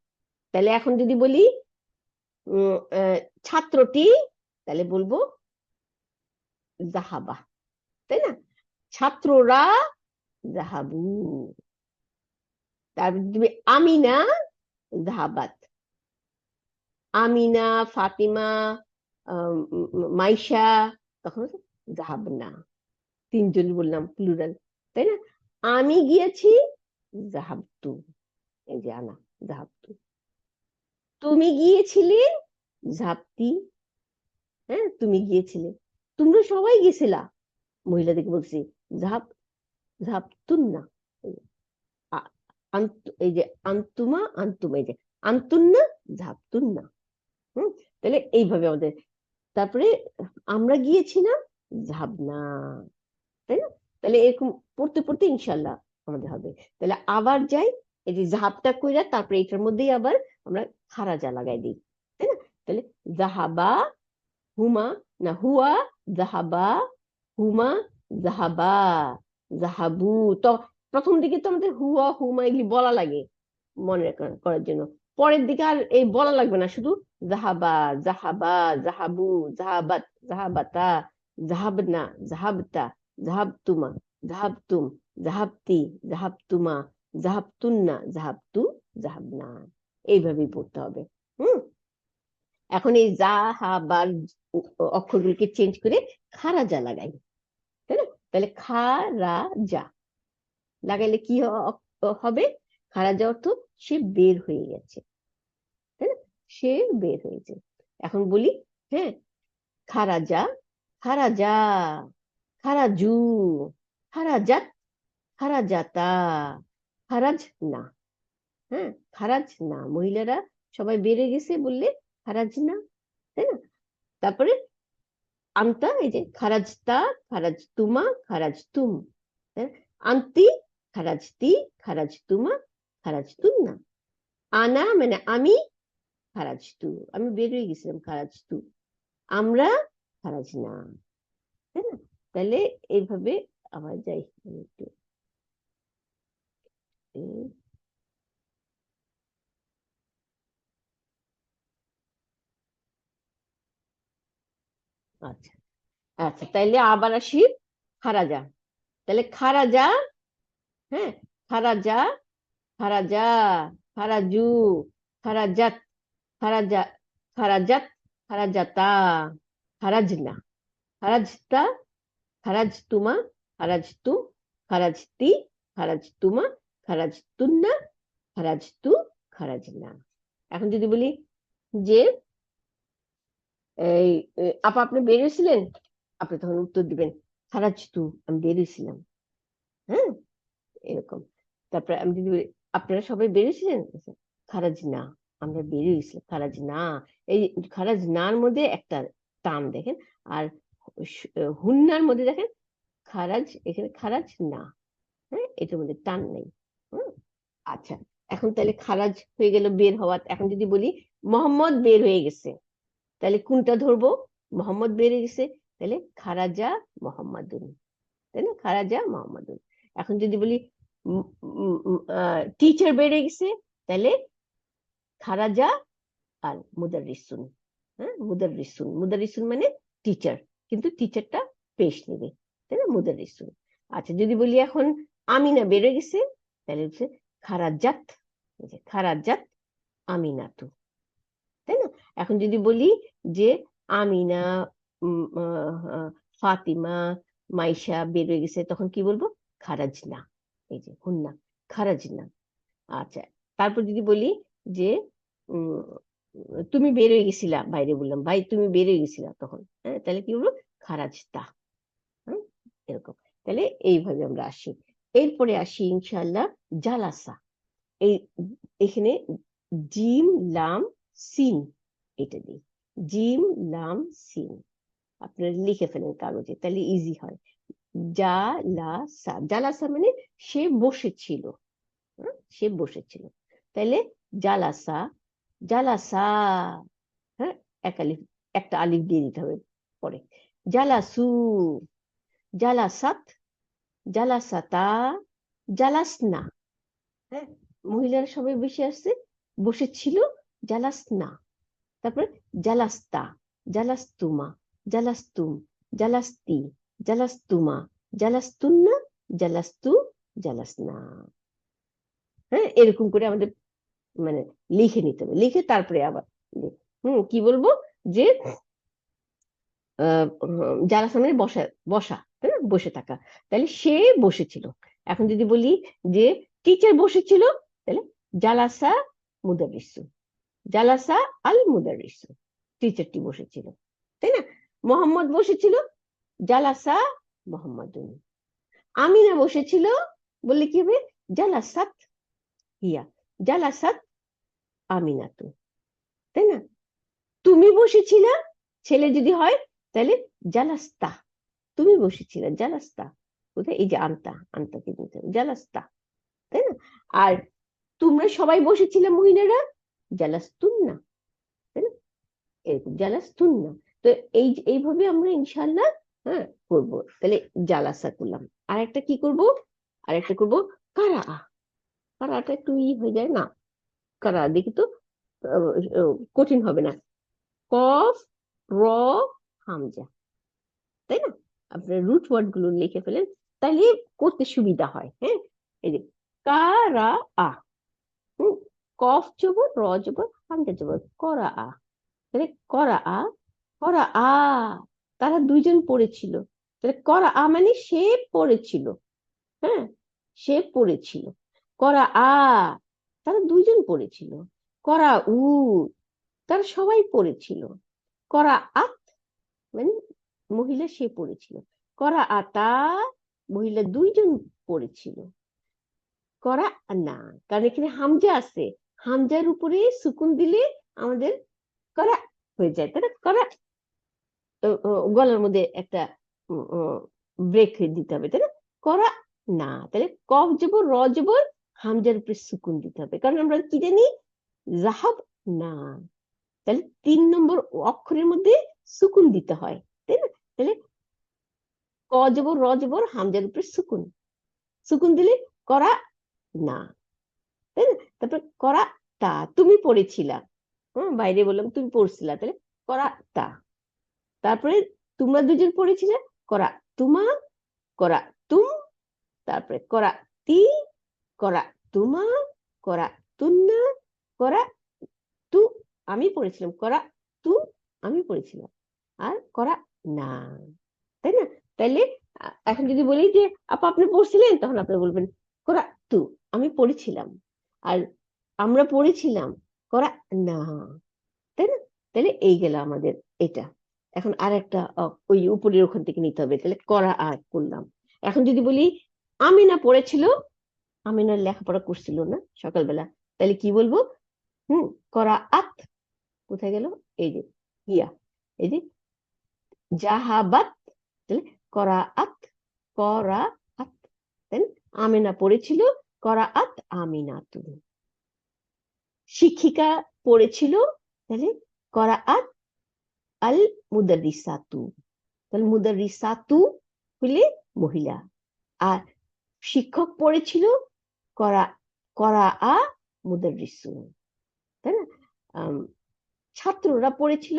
তাহলে এখন যদি বলি ছাত্রটি, তাহলে বলবো জাহাবা, তাই না? ছাত্ররা জাহাবু। তারপর দিবে আমিনা জাহাবাত, আমিনা, ফাতিমা, মাইশা, তখন জাহাবনা। তিনজন বললাম প্লুরাল, তাই না? আমি গিয়েছি জাহাবতু, এই যে আনা জাহাবতু। তুমি গিয়েছিলে জাহাবতি, হ্যাঁ তুমি গিয়েছিলে, তোমরা সবাই গেছিলা, মহিলাদেরকে বলছি জাহাব জাহাবতুন না, এই যে আন্তুমা আন্তুমা, এই যে আন্তুন্না জাহাবতুন্না। তাহলে এইভাবে আমাদের, তারপরে আমরা গিয়েছিলাম জাহাবনা, তাই না? তাহলে এরকম পড়তে পড়তে ইনশাল্লাহ আমাদের হবে। তাহলে আবার যাই, এই যে জাহাবটা কইরা তারপরে এটার মধ্যেই আবার আমরা খারাজা লাগাই দিই, তাই না? তাহলে জাহাবা, হুমা, না হুয়া জাহাবা, হুমা জাহাবা, জাহাবু। তো প্রথম দিকে তো আমাদের হুয়া হুমা এগুলি বলা লাগে মনে করার জন্য, পরের দিকে আর এই বলা লাগবে না, শুধু জাহাবা জাহাবা, জাহাবু, জাহাবাত, জাহাবাতা, জাহাবনা, জাহাবতা, জাহাবতুমা, জাহাবতুম, জাহাবতি, জাহাবতুমা, জাহাবতুন্না, জাহাবতু, জাহাবনা। এইভাবেই পড়তে হবে। হুম এখন এই জাহাবার অক্ষরগুলোকে চেঞ্জ করে খারাজা লাগাই, তাই না? তাহলে খারাজা লাগাইলে কি হবে? খারাজা অর্থ সে বের হয়ে গেছে, তাই না? সে বের হয়েছে। এখন বলি, হ্যাঁ, খারাজা, খারাজা, খারাজু, খারাজাত, খারাজাতা, খারাজ না, হ্যাঁ খারাজ না, মহিলারা সবাই বেড়ে গেছে বললে খারাজ না, তাই না? তারপরে আন্তা, এই যে খারাজতা, খারাজতুমা, খারাজতুম, আন্তি, খারাজতি, খারাজতুমা, খারাজতুন্না, আনা মানে আমি, খারাজতু আমি বের হয়ে গেছিলাম, খারাজতু আমরা, খারাজ না, তাই না? তাহলে এইভাবে আবার যাই একটু, আচ্ছা আচ্ছা তাইলে আবার আসি খারাজা। তাহলে খারাজা, হ্যাঁ খারাজা, খারাজা, খারাজু, খারাজাত, খারাজা, খারাজাত, খারাজাতা, খারাজনা, খারাজতা, খারাজতুমা, খারাজতুম, খারাজতি, খারাজতুমা, খারাজতুন্না, খারাজতু, খারাজনা। এখন যদি বলি যে এই আপা আপনি বেরিয়েছিলেন, আপনি তখন উত্তর দিবেন খারাজতু, আমি বেরিয়েছিলাম, হ্যাঁ এরকম। তারপরে আমি যদি বলি আপনারা সবাই বেরিয়েছিলেন, খারাজ না, আমরা বেরিয়েছিলাম, খারাজ না। এই খারাজ নার মধ্যে একটা টান দেখেন, আর হুন্নার মধ্যে দেখেন খারাজ, এখানে খারাজ না, হ্যাঁ এটার মধ্যে টান নেই। আচ্ছা এখন তাহলে খারাজ হয়ে গেল বের হওয়া। এখন যদি বলি মোহাম্মদ বের হয়ে গেছে, তাহলে কোনটা ধরবো? মোহাম্মদ বের হয়ে গেছে, তাহলে খারাজা মোহাম্মদুন, তাই না? খারাজা মোহাম্মদুন। এখন যদি বলি টিচার বেড়ে গেছে, তাহলে খারাজা আর মুদাররিসুন, হ্যাঁ মুদাররিসুন, মুদাররিসুন মানে টিচার, কিন্তু টিচারটা পেশ নেবে, তাই না? মুদাররিসুন। আচ্ছা যদি বলি এখন আমিনা বেড়ে গেছে, তাহলে হচ্ছে খারাজাত, খারাজাত আমিনাতু, তাই না? এখন যদি বলি যে আমিনা, ফাতিমা, মাইশা বের হয়ে গেছে, তখন কি বলবো? খারাজনা, এই যে হুন্না, খারাজনা। আচ্ছা তারপর যদি বলি যে তুমি বের হয়ে গেছিলা বাইরে, বললাম ভাই তুমি বের হয়ে গেছিলা তখন, হ্যাঁ তাহলে কি বলবো, খারাজতা। হ্যাঁ, এরকম। তাহলে এইভাবে আমরা আসি। এরপরে আসি ইনশাআল্লাহ জালাসা। এই এখানে জিম লাম সিন, এটা দিই, জিম লাম সিন। আপনারা লিখে ফেলেন কাগজে, তাহলে ইজি হয়। জালাসা, জালাসা মানে সে বসেছিল, সে বসেছিল। তাহলে জালাসা, জালাসা, হ্যাঁ এক আলিফ, একটা আলিফ দিয়ে দিতে হবে পরে। জালাসু, জালাসাত, জালাসাতা, জালাসনা। হ্যাঁ, মহিলারা সবাই বসে আসছে, বসেছিল, জালাসনা। তারপরে জালাস্তা, জালাস্তুমা, জালাস্তুম, জালাস্তি, জালাস্তুমা, জালাস্তুন্না, জালাস্তু, জালাসনা। হ্যাঁ, এরকম করে আমাদের মানে লিখে নিতে হবে, লিখে তারপরে আবার কি বলবো, যে জালাসা মানে বসা, বসা, তাই না, বসে থাকা। তাহলে সে বসেছিল। এখন যদি বলি যে টিচার বসেছিল, তাহলে জালাসা মুদারিসু, জালাসা আল মুদারিসু, টিচারটি বসেছিল, তাই না। মোহাম্মদ বসেছিল, জালাসা মোহাম্মদুন। আমিনা বসেছিল, বললে কি হবে, জালাসাত হিয়া, জালাসাত আমিনাতু, তাই না। তুমি বসেছিলা, ছেলে যদি হয় তাহলে জালাস্তা, তুমি বসেছিলে জালাস্তা। কোথায়, এই যে আন্তা, আন্তাকে দিতে হবে জালাস্তা, তাই না। আর তোমরা সবাই বসেছিলে মহিলারা, জালাস্তুন্না, তাই না, এরকম জালাস্তুন্না। তো এইভাবে আমরা ইনশাল্লাহ হ্যাঁ করবো। তাহলে জালাসা করলাম, আর একটা কি করব, আর একটা করবো কারা। কারাটা একটু হয়ে যায় না, কারা দেখি তো, কঠিন হবে না। কফ, র, হামজা, তাই না। আপনার রুট ওয়ার্ড গুলো লিখে ফেলেন, তাহলে করতে সুবিধা হয়। হ্যাঁ, এই যে কারা আ, কফ জবর, র জবর, হামজা জবর, করা আ। তাহলে করা আ, করা আ, তারা দুইজন পড়েছিল। তাহলে করা আ মানে সে পড়েছিল, হ্যাঁ সে পড়েছিল। করা আ, তারা দুইজন পড়েছিল। করা উ, তারা সবাই পড়েছিল। করা আত মানে মহিলা সে পড়েছিল। করা আতা, মহিলা দুইজন পড়েছিল। করা না, কারণ এখানে হামজা আছে, হামজার উপরে সুকুন দিলে আমাদের করা হয়ে যায়, তাই না। করা গলার মধ্যে একটা ব্রেক দিতে হবে, তাই না। করা না, তাহলে কফ জবর, র জবর, হামজার উপরে সুকুন দিতে হবে, কারণ আমরা কি জানি, জাহাব না। তাহলে 3 নম্বর অক্ষরের মধ্যে সুকুন দিতে হয়, তাই না। তাহলে ক জবর, র জবর, হামজার উপরে সুকুন, সুকুন দিলে করা না, তাই না। তারপর করা তা, তুমি পড়েছিলা, বাইরে বললাম তুমি পড়ছিলা, তাহলে করা তা। তারপরে তোমরা দুজন পড়েছিলে, করা তুমা, করা তুম। তারপরে করা তি, করা তুমা, করা তুন্না, করা তু, আমি পড়েছিলাম, করা তু, আমি পড়েছিলাম, আর করা না, তাই না। তাইলে এখন যদি বলি যে আপা আপনি পড়ছিলেন, তখন আপনি বলবেন করা তু, আমি পড়েছিলাম, আর আমরা পড়েছিলাম, করা না, তাই না। তাহলে এই গেল আমাদের এটা। এখন আর একটা ওই উপরের ওখান থেকে নিতে হবে, তাহলে করা আর করলাম। এখন যদি বলি আমিনা পড়েছিল, আমিনার লেখাপড়া করছিল না সকালবেলা, তাহলে কি বলবো, করা আত, কোথায় গেল, এই যে ইয়া, এই যে জাহাবাত, তাহলে করা আত, করা আত, তাই না। আমিনা পড়েছিল, করা আত আমিনা তুমি। শিক্ষিকা পড়েছিল, তাহলে করা আত আল মুদারিসাতু, তাহলে মুদারিসাতু হইলে মহিলা। আর শিক্ষক পড়েছিল, করা, করা আ মুদারিসু, তাই না। ছাত্ররা পড়েছিল,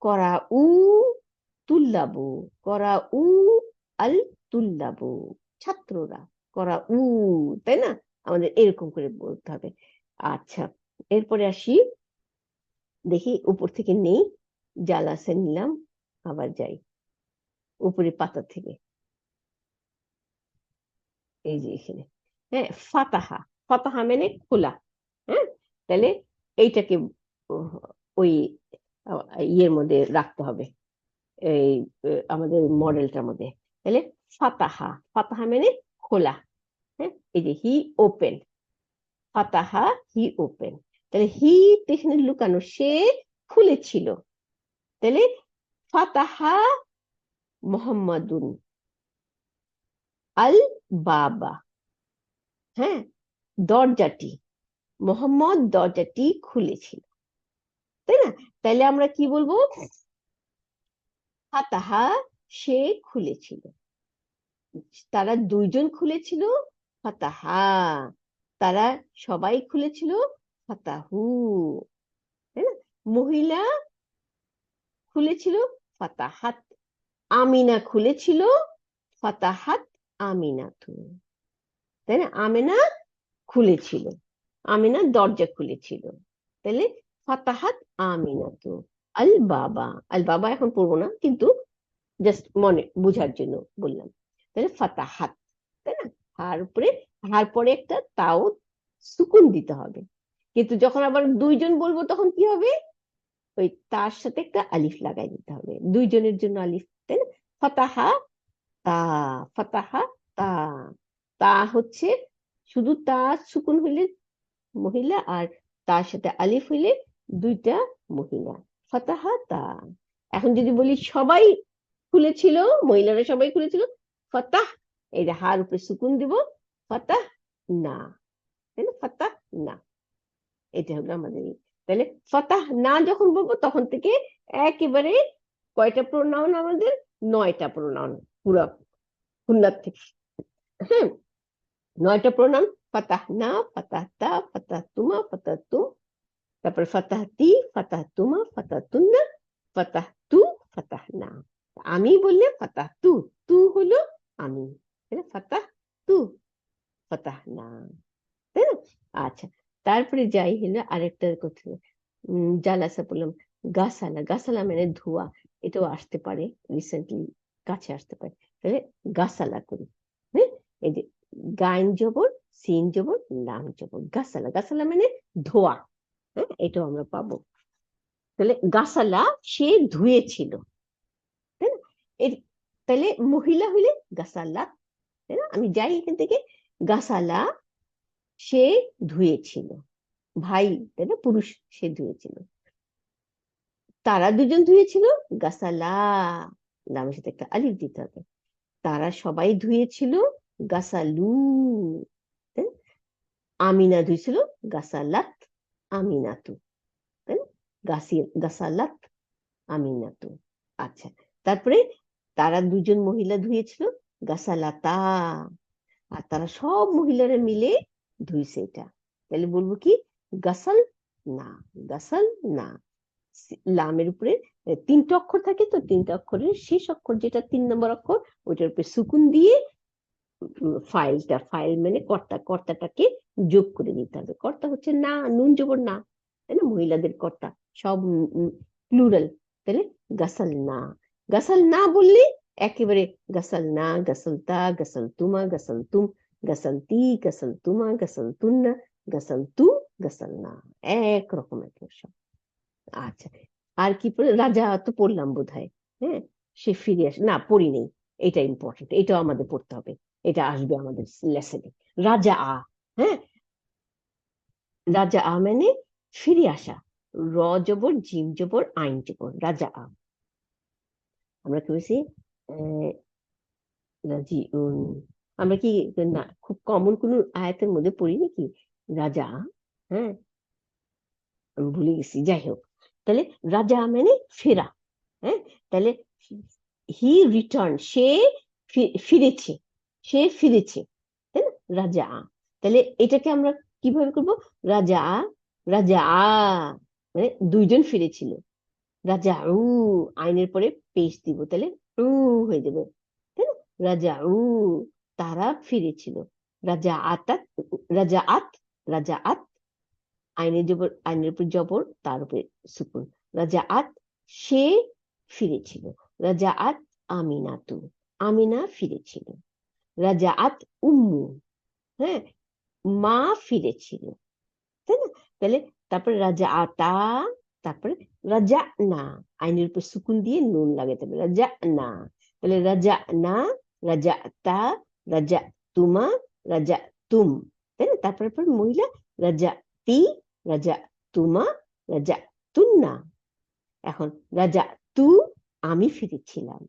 করা উ তুল্লাবু, করা উ আল তুল্লাবু, ছাত্ররা, করা উ, তাই না। আমাদের এরকম করে বলতে হবে। আচ্ছা, এরপরে আসি, দেখি উপর থেকে নেই, জালাসে নিলাম, আবার যাই উপরে পাতা থেকে, এই যে এখানে, হ্যাঁ ফাতাহা, ফাতাহা মানে খোলা, হ্যাঁ তাহলে এইটাকে ওই ইয়ের মধ্যে রাখতে হবে, এই আমাদের মডেলটার মধ্যে। তাহলে ফাতাহা, ফাতাহা মানে খোলা। হ্যাঁ, এই যে হি ওপেন, ফাতাহা হি ওপেন। তাহলে হি এখানে লুকানো, সে খুলেছিল। তাহলে ফাতাহা মুহাম্মাদুন আল বাবা। হ্যাঁ, দরজাটি, মোহাম্মদ দরজাটি খুলেছিল, তাই না? তাহলে আমরা কি বলবো? ফাতাহা, সে খুলেছিল। তারা দুইজন খুলেছিল, ফাতাহা। তারা সবাই খুলেছিল, ফাতাহু, তাই না? মহিলা খুলেছিল, ফাতাহাত। আমিনা খুলেছিল, ফাতাহাত আমিনাতু, তাই না? আমিনা খুলেছিল, আমিনা দরজা খুলেছিল। তাহলে ফাতাহাত আমিনাতু আল বাবা। আল বাবা এখন পড়বো না, কিন্তু জাস্ট মনে বোঝার জন্য বললাম। তাহলে ফাতাহাত, তাই না? হার পরে একটা তাও সুকুন দিতে হবে। কিন্তু যখন আবার দুইজন বলবো তখন কি হবে? ওই তার সাথে একটা আলিফ লাগাই দিতে হবে, দুইজনের জন্য আলিফ, তাই না? ফাতাহা তা, ফাতাহা তা। তা হচ্ছে শুধু তা সুকুন হইলে মহিলা, আর তার সাথে আলিফ হইলে দুইটা মহিলা, ফাতাহা তা। এখন যদি বলি সবাই খুলেছিল, মহিলারা সবাই খুলেছিল, ফাতাহ, এই যে হার উপরে সুকুন দিব, ফাতাহ না, তাই না? ফাতাহ না, এটা হলো আমাদের। তাহলে ফাতাহ না যখন বলবো তখন থেকে একেবারে কয়টা প্রোনাউন আমাদের? 9টা প্রোনাউন, পুরো হুন্নার থেকে। হ্যাঁ, 9টা প্রোনাউন। ফাতাহ না, ফাতাহ তা, ফাতাহ তুমা, ফাতাহ তুম, তারপর ফাতাহ তি, ফাতাহ তুমা, ফাতাহ তুন্না, ফাতাহ তু, ফাতাহ না। আমি বললে ফাতাহ তু, তু হলো আমি, ফাতাহ তু, ফাতাহ না, তাই না? আচ্ছা, তারপরে যাই হলো আরেকটা কথা। জালাসা বললাম, গাসালা, গাসালা মানে ধোয়া, এটাও আসতে পারে, রিসেন্টলি কাছে আসতে পারে। তাহলে গাসালা করি। হ্যাঁ, এই যে গাইন জবর, সিন জবর, লাম জবর, গাসালা, গাসালা মানে ধোয়া। হ্যাঁ, এটাও আমরা পাবো। তাহলে গাসালা, সে ধুয়েছিল, তাই না? এর তাহলে মহিলা হইলে গাসালা, তাই না? আমি যাই এখান থেকে, গাসালা, সে ধুয়েছিল। ভাই, তাই না? পুরুষ, সে ধুয়েছিল। তারা দুজন ধুয়েছিল, গাসালা, লামের সাথে একটা আলিফ দিতে হবে। তারা সবাই ধুয়েছিল, গাসালু, তাই না? আমিনা ধুয়েছিল, গাসালাত আমিনাতু, তাই না? গাসালাত আমিনাতু। আচ্ছা, তারপরে তারা দুজন মহিলা ধুয়েছিল, গাসালাতা। আর তারা সব মহিলারা মিলে ধুইছে এটা। তাহলে বলবো কি? গাসাল না, গাসাল না। লামের উপরে 3টা অক্ষর থাকে, তো 3টা অক্ষরের শেষ অক্ষর যেটা 3 নম্বর অক্ষর, ওইটার উপরে সুকুন দিয়ে ফাইল মানে কর্তা, কর্তাটাকে যোগ করে দিতে হবে। কর্তা হচ্ছে না, নুন জবর না, তাই না? মহিলাদের কর্তা সব প্লুরাল। তাহলে গাসাল না, গাসাল না বললে একেবারে গাসাল না, গাসাল তা, গাসাল তুমা, গাসাল তুম, গাসাল তি, গাসাল তুমা, গাসাল তুন্না, গাসাল তু, গাসাল না, একরকম একদম সব। আচ্ছা, আর কি পড়ে? রাজা তো পড়লাম বোধহয়। হ্যাঁ, সে ফিরে আসে না, পড়ি নেই। এটা ইম্পর্টেন্ট, এটাও আমাদের পড়তে হবে, এটা আসবে আমাদের লেসনে। রাজা আ, হ্যাঁ, রাজা আ মানে ফিরে আসা। র জবর, জিম জবর, আইন জবর, রাজা আ। আমরা কি বলছি? রাজিউন। আমরা কি না খুব কমন কোন আয়াতের মধ্যে পড়ি নাকি রাজা? হ্যাঁ, আমি ভুলে গেছি, যাই হোক। তাহলে রাজা মানে ফেরা। হ্যাঁ, তাহলে হি রিটার্ন, সে ফিরেছে, সে ফিরেছে, তাই না? রাজা। তাহলে এটাকে আমরা কিভাবে করব? রাজা, রাজা মানে দুইজন ফিরেছিল। রাজা আইনের পরে পেশ দিব, তাহলে হয়ে যাবে, তাই না? রাজা তারা ফিরেছিল। রাজা আতাত, রাজা আত, রাজা আত, আইনের জবর, আইনের উপর জবর, তার উপরে সুকুন। রাজা আত, সে ফিরেছিল। রাজা আত আমিনাতু, আমিনা ফিরেছিল। রাজা আত উম্মু, হ্যাঁ, মা ফিরেছিল, তাই না? তাহলে তারপরে রাজা আতা, তারপরে রাজা না, আইনের উপর সুকুন দিয়ে নুন লাগাতে হবে, রাজা না। তাহলে রাজা না, রাজা তা, রাজা তুমা, রাজা তুম, তাই না? তারপরে মহিলা রাজা তি, রাজা তুমা, রাজা তুন্না। এখন রাজা তু, আমি ফিরেছিলাম,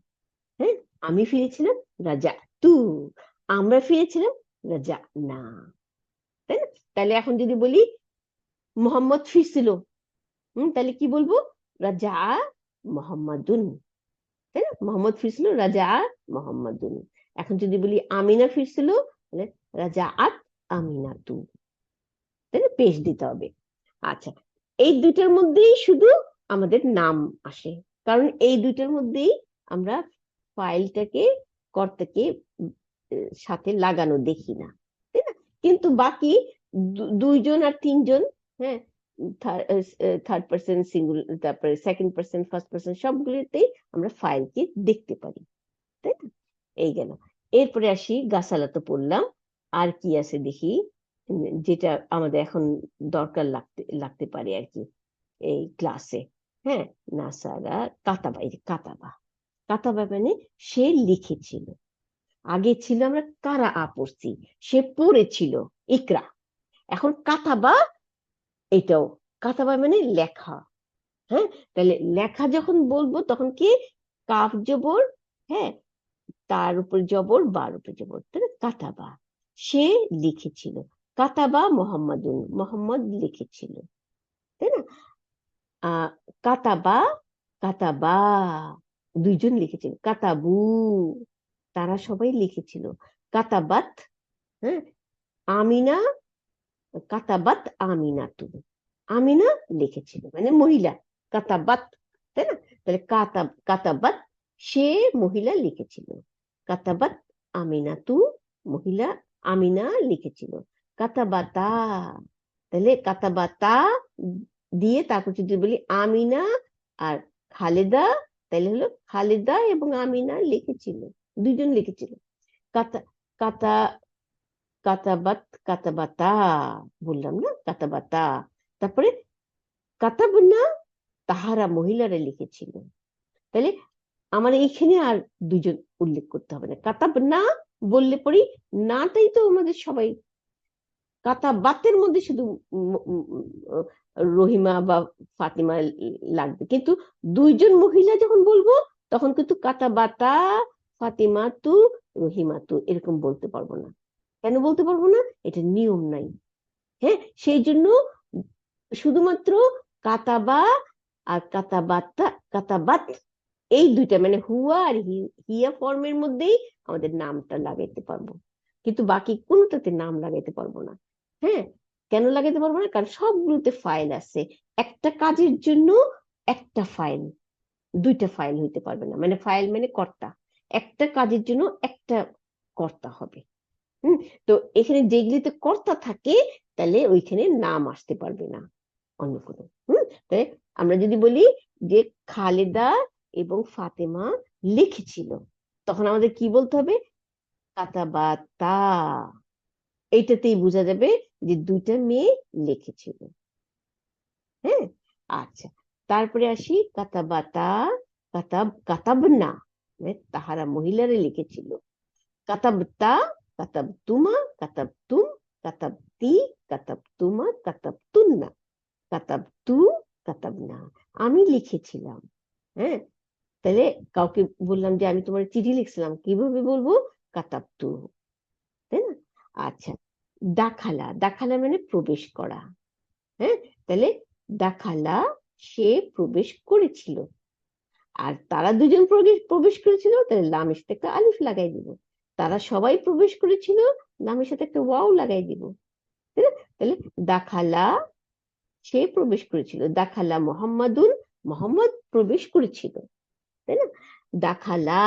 হ্যাঁ, আমি ফিরেছিলাম, রাজা তু, আমরা ফিরেছিলাম, রাজা না, তাই না? তাহলে এখন যদি বলি মোহাম্মদ ফিরছিল, তাহলে কি বলবো? রাজা মোহাম্মদুন, তাই না? মোহাম্মদ ফিরছিল, রাজা মোহাম্মদুন। এখন যদি বলি আমিনা ফিরছিল, তাহলে রাজা আত আমিনাতু, তাই না? পেশ দিতে হবে। আচ্ছা, এই দুইটার মধ্যেই শুধু আমাদের নাম আসে, কারণ এই দুইটার মধ্যেই আমরা ফাইলটাকে, কর্তাকে সাথে লাগানো দেখি না, তাই না? কিন্তু বাকি দুইজন আর তিনজন, হ্যাঁ, থার্ড পার্সন সিঙ্গুল, তারপরে সেকেন্ড পার্সন, ফার্স্ট পার্সন, সবগুলোতেই আমরা ফাইলকে দেখতে পারি, তাই না? এই গেল। এরপরে আসি, গাছালা তো পড়লাম, আর কি আছে দেখি, যেটা আমাদের এখন দরকার লাগতে পারে আর কি এই ক্লাসে। হ্যাঁ, নাসারা কাতাবা, এই যে কাতাবা, কাতাবা মানে সে লিখেছিল। আগে ছিল আমরা কারা পড়ছি, সে পড়েছিল, ইকরা। এখন কাতাবা, এটাও কাতাবা মানে লেখা। হ্যাঁ, তাহলে লেখা যখন বলবো তখন কি, কাফ জবর, হ্যাঁ, তার উপর জবর, বার উপর জবর, তাহলে কাতাবা, সে লিখেছিল। কাতাবা মোহাম্মদুন, মোহাম্মদ লিখেছিল, তাই না? আহ কাতাবা, কাতাবা, দুইজন লিখেছিল। কাতাবু, তারা সবাই লিখেছিল। কাতাবাত, হ্যাঁ, আমিনা, কাতাবাত আমিনাতু, আমিনা লিখেছিল, মানে মহিলা, কাতাবাত, তাই না? তাহলে কাতাবাত, সে মহিলা লিখেছিল। কাতাবাত আমিনাতু, মহিলা আমিনা লিখেছিল। কাতাবাতা, তাহলে কাতাবাতা দিয়ে তারপর যদি বলি আমিনা আর খালেদা, তাহলে হলো খালেদা এবং আমিনা লিখেছিল, দুইজন লিখেছিল। কাতা কাতা কাতাবাত, কাতাবাতা, বললাম না, কাতাবাতা। তারপরে কাতাবনা, তাহারা মহিলারা লিখেছিল। তাহলে আমার এইখানে আর দুজন উল্লেখ করতে হবে না, কাতাবনা বললে পরে নাটাই তো আমাদের সবাই, কাতাবাতের মধ্যে শুধু রহিমা বা ফাতিমা লাগবে, কিন্তু দুইজন মহিলা যখন বলবো তখন কিন্তু কাতাবাতা, ফাতিমা তু, রহিমা তু, এরকম বলতে পারবো না। কেন বলতে পারবো না? এটা নিয়ম নাই। হ্যাঁ, সেই জন্য শুধুমাত্র কাতাবা আর কাতাবাতা, কাতাবাত, এই দুইটা মানে হুয়া আর হিয়া ফর্মের মধ্যেই আমাদের নামটা লাগাইতে পারবো, কিন্তু বাকি কোনোটাতে নাম লাগাইতে পারবো না। হ্যাঁ, কেন লাগাইতে পারবো না? কারণ সবগুলোতে ফাইল আছে, একটা কাজের জন্য একটা ফাইল, দুইটা ফাইল হইতে পারবে না, মানে ফাইল মানে কর্তা, একটা কাজের জন্য একটা কর্তা হবে। তো এখানে যেগুলিতে কর্তা থাকে তাহলে ওইখানে নাম আসতে পারবে না অন্য কোনো। তাই আমরা যদি বলি যে খালেদা এবং ফাতেমা লিখেছিল, তখন আমাদের কি বলতে হবে? কাতাবাতা, এইটাতেই বোঝা যাবে যে দুইটা মেয়ে লিখেছিল। হ্যাঁ, আচ্ছা, তারপরে আসি কাতাবাতা, কাতাবনা, মানে তাহারা মহিলারা লিখেছিল। কাতাবতা, কাতাবতুমা, কাতাবতুম, কাতাবতি, কাতাবতুমা, কাতাবতুন্না, কাতাবতু, কাতাবনা, আমি লিখেছিলাম। হ্যাঁ, তাহলে কাউকে বললাম যে আমি তোমার চিঠি লিখছিলাম, কিভাবে বলবো? কাতাবতু, তাই না? আচ্ছা, দাখালা, দাখালা মানে প্রবেশ করা। হ্যাঁ, তাহলে দাখালা, সে প্রবেশ করেছিল। আর তারা দুজন প্রবেশ করেছিল, তাহলে লামের সাথে একটা আলিফ লাগাই দিব। তারা সবাই প্রবেশ করেছিল, লামের সাথে একটা ওয়াও লাগাই দিব, তাই না? তাহলে দাখালা, সে প্রবেশ করেছিল। দাখালা মোহাম্মদুন, মোহাম্মদ প্রবেশ করেছিল, তাই না? দাখালা,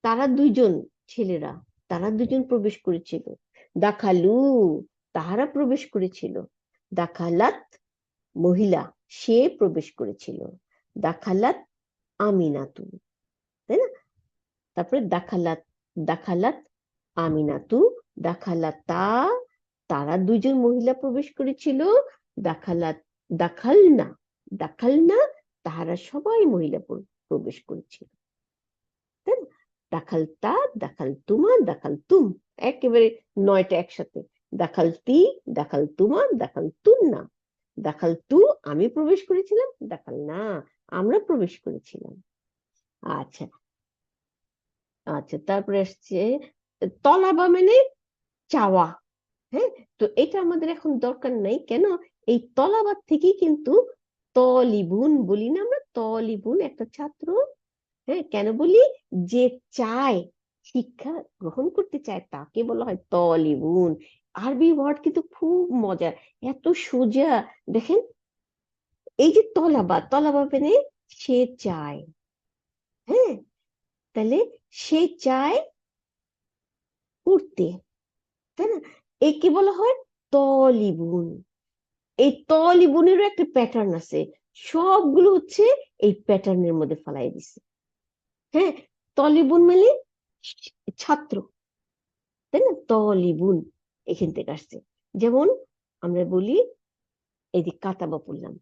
তারা দুইজন, ছেলেরা, তারা দুজন প্রবেশ করেছিল। দাখালু, তাহারা প্রবেশ করেছিল। দাখালাত, মহিলা, সে প্রবেশ করেছিল। দাখালাত আমিনাতু, তাই না? তারপরে দাখালাত, দাখালাত আমিনাতু, দাখালাতা, তারা দুইজন মহিলা প্রবেশ করেছিল। দাখালাত, দাখালনা, দাখালনা, তাহারা সবাই মহিলা প্রবেশ করেছিল, তাই না? দাখালতা, দাখালতুমা, দাখালতুম, একেবারে 9টা একসাথে। দাখালতি, দাখালতুমা, দাখালতুন্না, দাখালতু, আমি প্রবেশ করেছিলাম, দাখালনা, আমরা প্রবেশ করেছিলাম। আচ্ছা, আচ্ছা, তারপরে আসছে তলাবা মানে চাওয়া। হ্যাঁ, তো এটা আমাদের এখন দরকার নাই, কেন? এই তলাবাদ থেকেই কিন্তু তলিবুন বলি না আমরা, তলিবুন একটা ছাত্র। হ্যাঁ, কেন বলি? যে চায়, শিক্ষা গ্রহণ করতে চায়, তাকে বলা হয় তলিবুন। আরবি ওয়ার্ড কিন্তু খুব মজার, এত সোজা। দেখেন, এই যে তলাবা, তলাবা মানে সে চায়। হ্যাঁ, তাহলে সে চায় পড়তে, তাই না? একে বলা হয় তলিবুন। এই তলিবুনেরও একটা প্যাটার্ন আছে, সবগুলো হচ্ছে এই প্যাটার্নের মধ্যে ফেলাই দিছে। হ্যাঁ, তলিবুন মানে ছাত্র, তাই না? তলিবুন এখান থেকে আসছে। যেমন আমরা বলি, এই যে কাতাবা পড়লাম,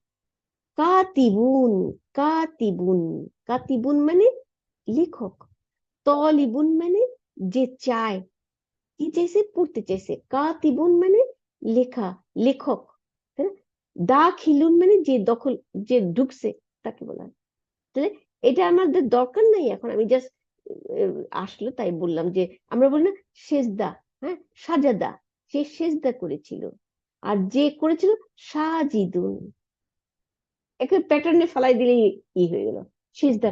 কাতিবুন, কাতিবুন, কাতিবুন মানে লেখক। তলিবুন মানে যে চায়, কি চাইছে? পড়তে চাইছে। কাতিবুন মানে লেখা, লেখক, তাই না? দাখিলুন মানে যে দখল, যে ঢুকছে, তাকে বলা হয়। তাহলে এটা আমাদের দরকার নাই এখন, আমি জাস্ট আসলো তাই বললাম যে আমরা বলি না সেজদা, হ্যাঁ, সাজাদা, সে সেজদা করেছিল। আর যে করেছিল সাজিদুন, একে প্যাটার্নে ফেলাই দিলেই ই হয়ে গেল, সেজদা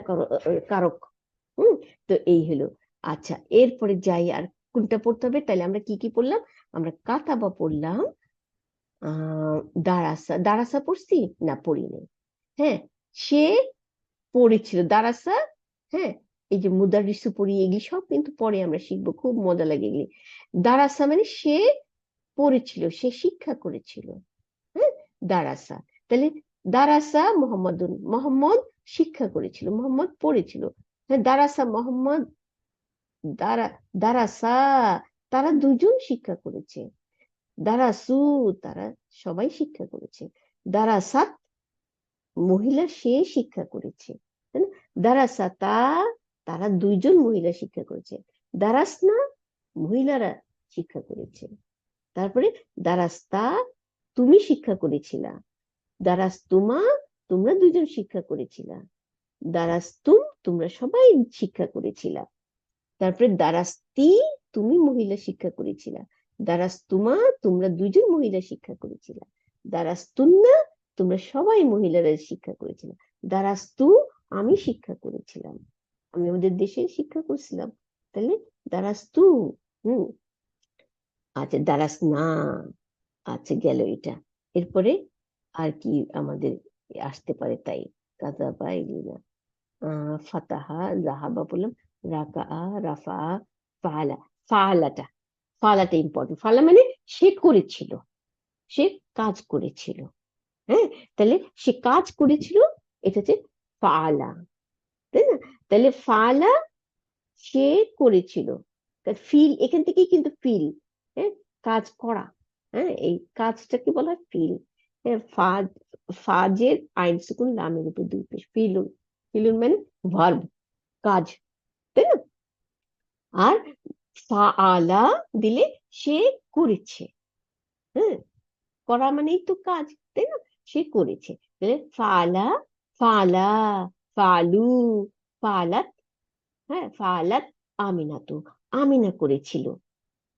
কারক। হম, তো এই হলো। আচ্ছা, এরপরে যাই, আর কোনটা পড়তে হবে? তাহলে আমরা কি কি পড়লাম? আমরা কাতাবা পড়লাম, আহ দারাসা, দারাসা পড়ছি না? পড়ি নাই। হ্যাঁ, সে পড়েছিল দারাসা। হ্যাঁ, এই যে মুদারিসু পড়ি, এগুলি সব কিন্তু পরে আমরা শিখবো, খুব মজা লাগে এগুলি। দারাসা মানে সে পড়েছিল, সে শিক্ষা করেছিল। হ্যাঁ, দারাসা, তাহলে দারাসা মোহাম্মদুন, মোহাম্মদ শিক্ষা করেছিল, মোহাম্মদ পড়েছিল। হ্যাঁ, দারাসা মোহাম্মদ, দারা, দারাসা তারা দুজন শিক্ষা করেছে। দারাসু তারা সবাই শিক্ষা করেছে। দারাসাত মহিলা সে শিক্ষা করেছে, তাই না? দারাসাতা তারা দুইজন মহিলা শিক্ষা করেছে। দারাসনা মহিলারা শিক্ষা করেছে। তারপরে দারাস্তা তুমি শিক্ষা করেছিলা। দারাস্তুমা তোমরা দুইজন শিক্ষা করেছিলা। দারাস্তুম তোমরা সবাই শিক্ষা করেছিলা। তারপরে দারাস্তি তুমি মহিলা শিক্ষা করেছিলা। দারাস্তুমা তোমরা দুইজন মহিলা শিক্ষা করেছিলা। দারাস্তুন্না তোমরা সবাই মহিলারা শিক্ষা করেছিলা। দারাস্তু আমি শিক্ষা করেছিলাম, আমি আমাদের দেশে শিক্ষা করছিলাম। তাহলে দারাস্তু, হম, আচ্ছা দারাস না, আচ্ছা গেল এটা। এরপরে আর কি আমাদের আসতে পারে? তাই কাজা পাইলি না, ফাতাহা, জাহাবা বললাম, রাকা, রাফা, ফালা, ফালাটা, ফালাটা ইম্পর্টেন্ট। ফালা মানে সে করেছিল, সে কাজ করেছিল। হ্যাঁ, তাহলে সে কাজ করেছিল, এটা হচ্ছে ফালা, তাই না? তাহলে ফালা সে করেছিল, ফিল এখান থেকেই কিন্তু ফিল। হ্যাঁ, কাজ করা। হ্যাঁ, এই কাজটাকে বলা হয় ফিল। হ্যাঁ, ফাজ, ফাজের আইন সুকুন লামের উপর দুই পেশ, ফিলুন, ফিলুন মানে ভার্ব, কাজ, তাই না? আর ফাআলা দিলে সে করেছে। হ্যাঁ, করা মানেই তো কাজ, তাই না? সে করেছে, তাহলে ফাআলা, ফাআলা, ফালু, ফালাত। হ্যাঁ, ফালাত আমিনাতু, আমিনা করেছিল,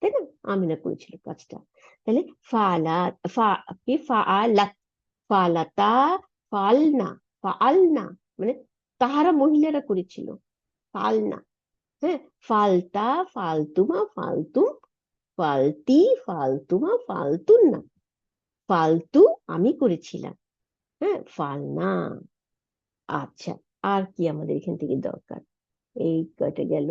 তাই না? আমিনা করেছিল কাজটা। তাহলে ফালাত, কি ফাআলাত, ফালাতা, ফালনা, ফাআলনা মানে তাহারা মহিলারা করেছিল, ফালনা। হ্যাঁ, ফালতা, ফালতুমা, ফালতুম, ফালতি, ফালতুমা, ফালতুন না, ফালতু আমি করেছিলাম। হ্যাঁ, ফালনা। আচ্ছা, আর কি আমাদের এখান থেকে দরকার? এই কয়টা গেল।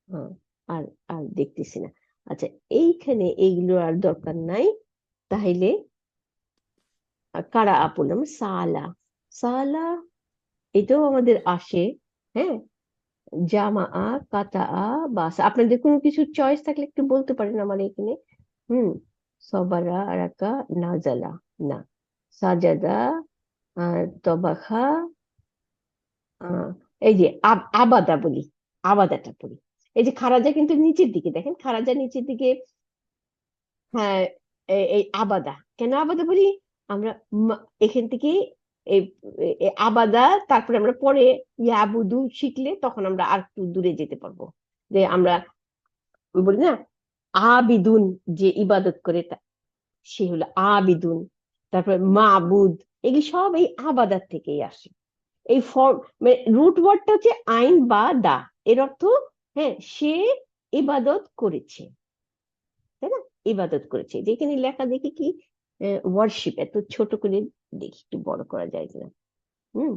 হ্যাঁ, আর আর দেখতেছি না। আচ্ছা, এইখানে এইগুলো আর দরকার নাই। তাহলে কারা বললাম, সালা, সালা এটাও আমাদের আসে। হ্যাঁ, জামা, কাতা, বাস। আপনাদের কোনো কিছু চয়েস থাকলে একটু বলতে পারেন আমার এখানে। হুম, সবারা, রাকা, নাজালা, না, সাজাদা, তবাখা, আহ, এই যে আবাদা বলি, আবাদাটা বলি। এই যে খারাজা কিন্তু নিচের দিকে, দেখেন খারাজা নিচের দিকে। হ্যাঁ, এই আবাদা, কেন আবাদা বলি আমরা? এখান থেকে এই আবাদা, তারপরে আমরা পরে ইয়াবুদু শিখলে তখন আমরা আর একটু দূরে যেতে পারবো। যে আমরা বলি না আবিদুন, যে ইবাদত করে সে হলো আবিদুন। তারপরে মাবুদ, এগুলি সব এই আবাদার থেকেই আসে। এই ফর্ম মানে রুট ওয়ার্ডটা হচ্ছে আইন বা দা, এর অর্থ হ্যাঁ সে ইবাদত করেছে, তাই না? ইবাদত করেছে, যেখানে লেখা দেখি কি ওয়ার্শিপ, এত ছোট করে দেখি একটু বড় করা যায় কিনা। হুম,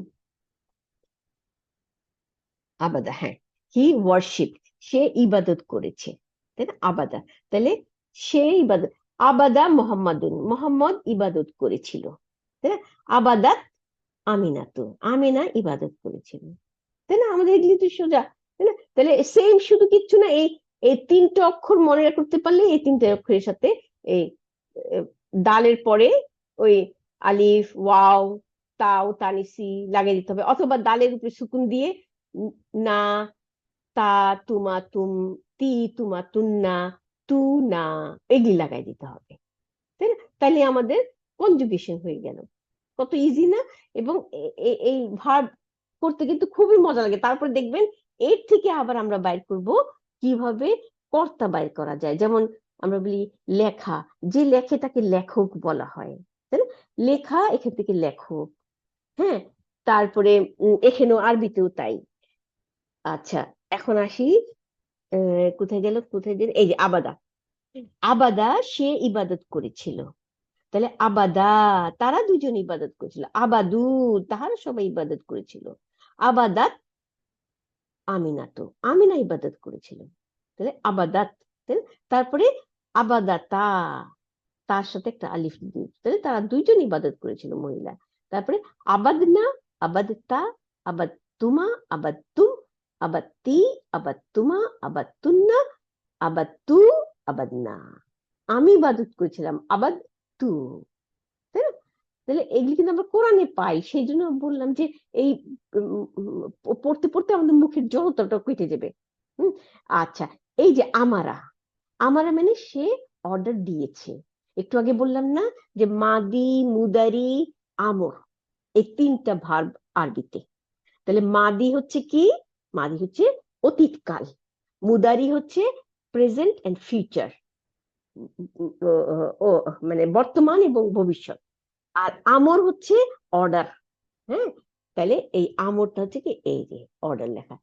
আবাদা, হ্যাঁ, হি ওয়ার্শিপ, সে ইবাদত করেছে, তাই না? আবাদা, তাহলে সে ইবাদত, আবাদা মোহাম্মদুন, মোহাম্মদ ইবাদত করেছিল, তাই না? আবাদাত আমিনা, তো আমিনা ইবাদত করেছিল, তাই না? আমাদের এগুলি তো সোজা, তাই না? তাহলে সেম, শুধু কিচ্ছু না, এই এই তিনটা অক্ষর মনে করতে পারলে এই তিনটা অক্ষরের সাথে এই দালের পরে ওই আলিফ ওয়াও তাও তানিসি লাগিয়ে দিতে হবে, অথবা দালের উপরে সুকুন দিয়ে না, তা, তুমা তুম, তি তুমা তুন্না, তু না, এগুলি লাগাই দিতে হবে, তাই না? তাহলে আমাদের কনজুগেশন হয়ে গেল। কত ইজি না? এবং এই ভার্ব করতে কিন্তু খুবই মজা লাগে। তারপর দেখবেন এর থেকে আবার আমরা বাইর করব কিভাবে কর্তা বাইর করা যায়। যেমন আমরা বলি লেখা, যে লেখে তাকে লেখক বলা হয়, তাই না? লেখা, এখান থেকে লেখক। হ্যাঁ, তারপরে এখানেও আরবিতেও তাই। আচ্ছা, এখন আসি কোথায় গেল, কোথায় গেল, এই যে আবাদা, আবাদা সে ইবাদত করেছিল, তাহলে আবাদা তারা দুজন ইবাদত করেছিল, আবাদু তাহারা সবাই ইবাদত করেছিল, আবাদাত আমিনা, তো আমিনা ইবাদত করেছিল, তাহলে আবাদাত, তাই না? তারপরে আবাদাতা, তার সাথে একটা আলিফ দিয়ে, তাহলে তারা দুইজন ইবাদত করেছিল মহিলা। তারপরে আবাদনা, আবাদতা, আবাদতুমা, আবাদতুম, আবাদতি, আবাদতুমা, আবাদতুন্না, আবাদতু, আবাদনা, আমি ইবাদত করেছিলাম, আবাদ তু, তাই না? তাহলে এগুলি কিন্তু আমরা কোরআনে পাই, সেই জন্য বললাম যে এই পড়তে পড়তে আমাদের মুখের জড়তাটা কেটে যাবে। হম, আচ্ছা, এই যে আমারা, আমারা মানে সে অর্ডার দিয়েছে। একটু আগে বললাম না যে মাদি, মুদারি, আমর, এই তিনটা ভার্ব আরবিতে। তাহলে মাদি হচ্ছে কি? মাদি হচ্ছে অতীতকাল, মুদারি হচ্ছে প্রেজেন্ট এন্ড ফিউচার, ও মানে বর্তমান এবং ভবিষ্যৎ, আর আমর হচ্ছে অর্ডার। হ্যাঁ, তাহলে এই আমরটা হচ্ছে কি, এই যে অর্ডার লেখা।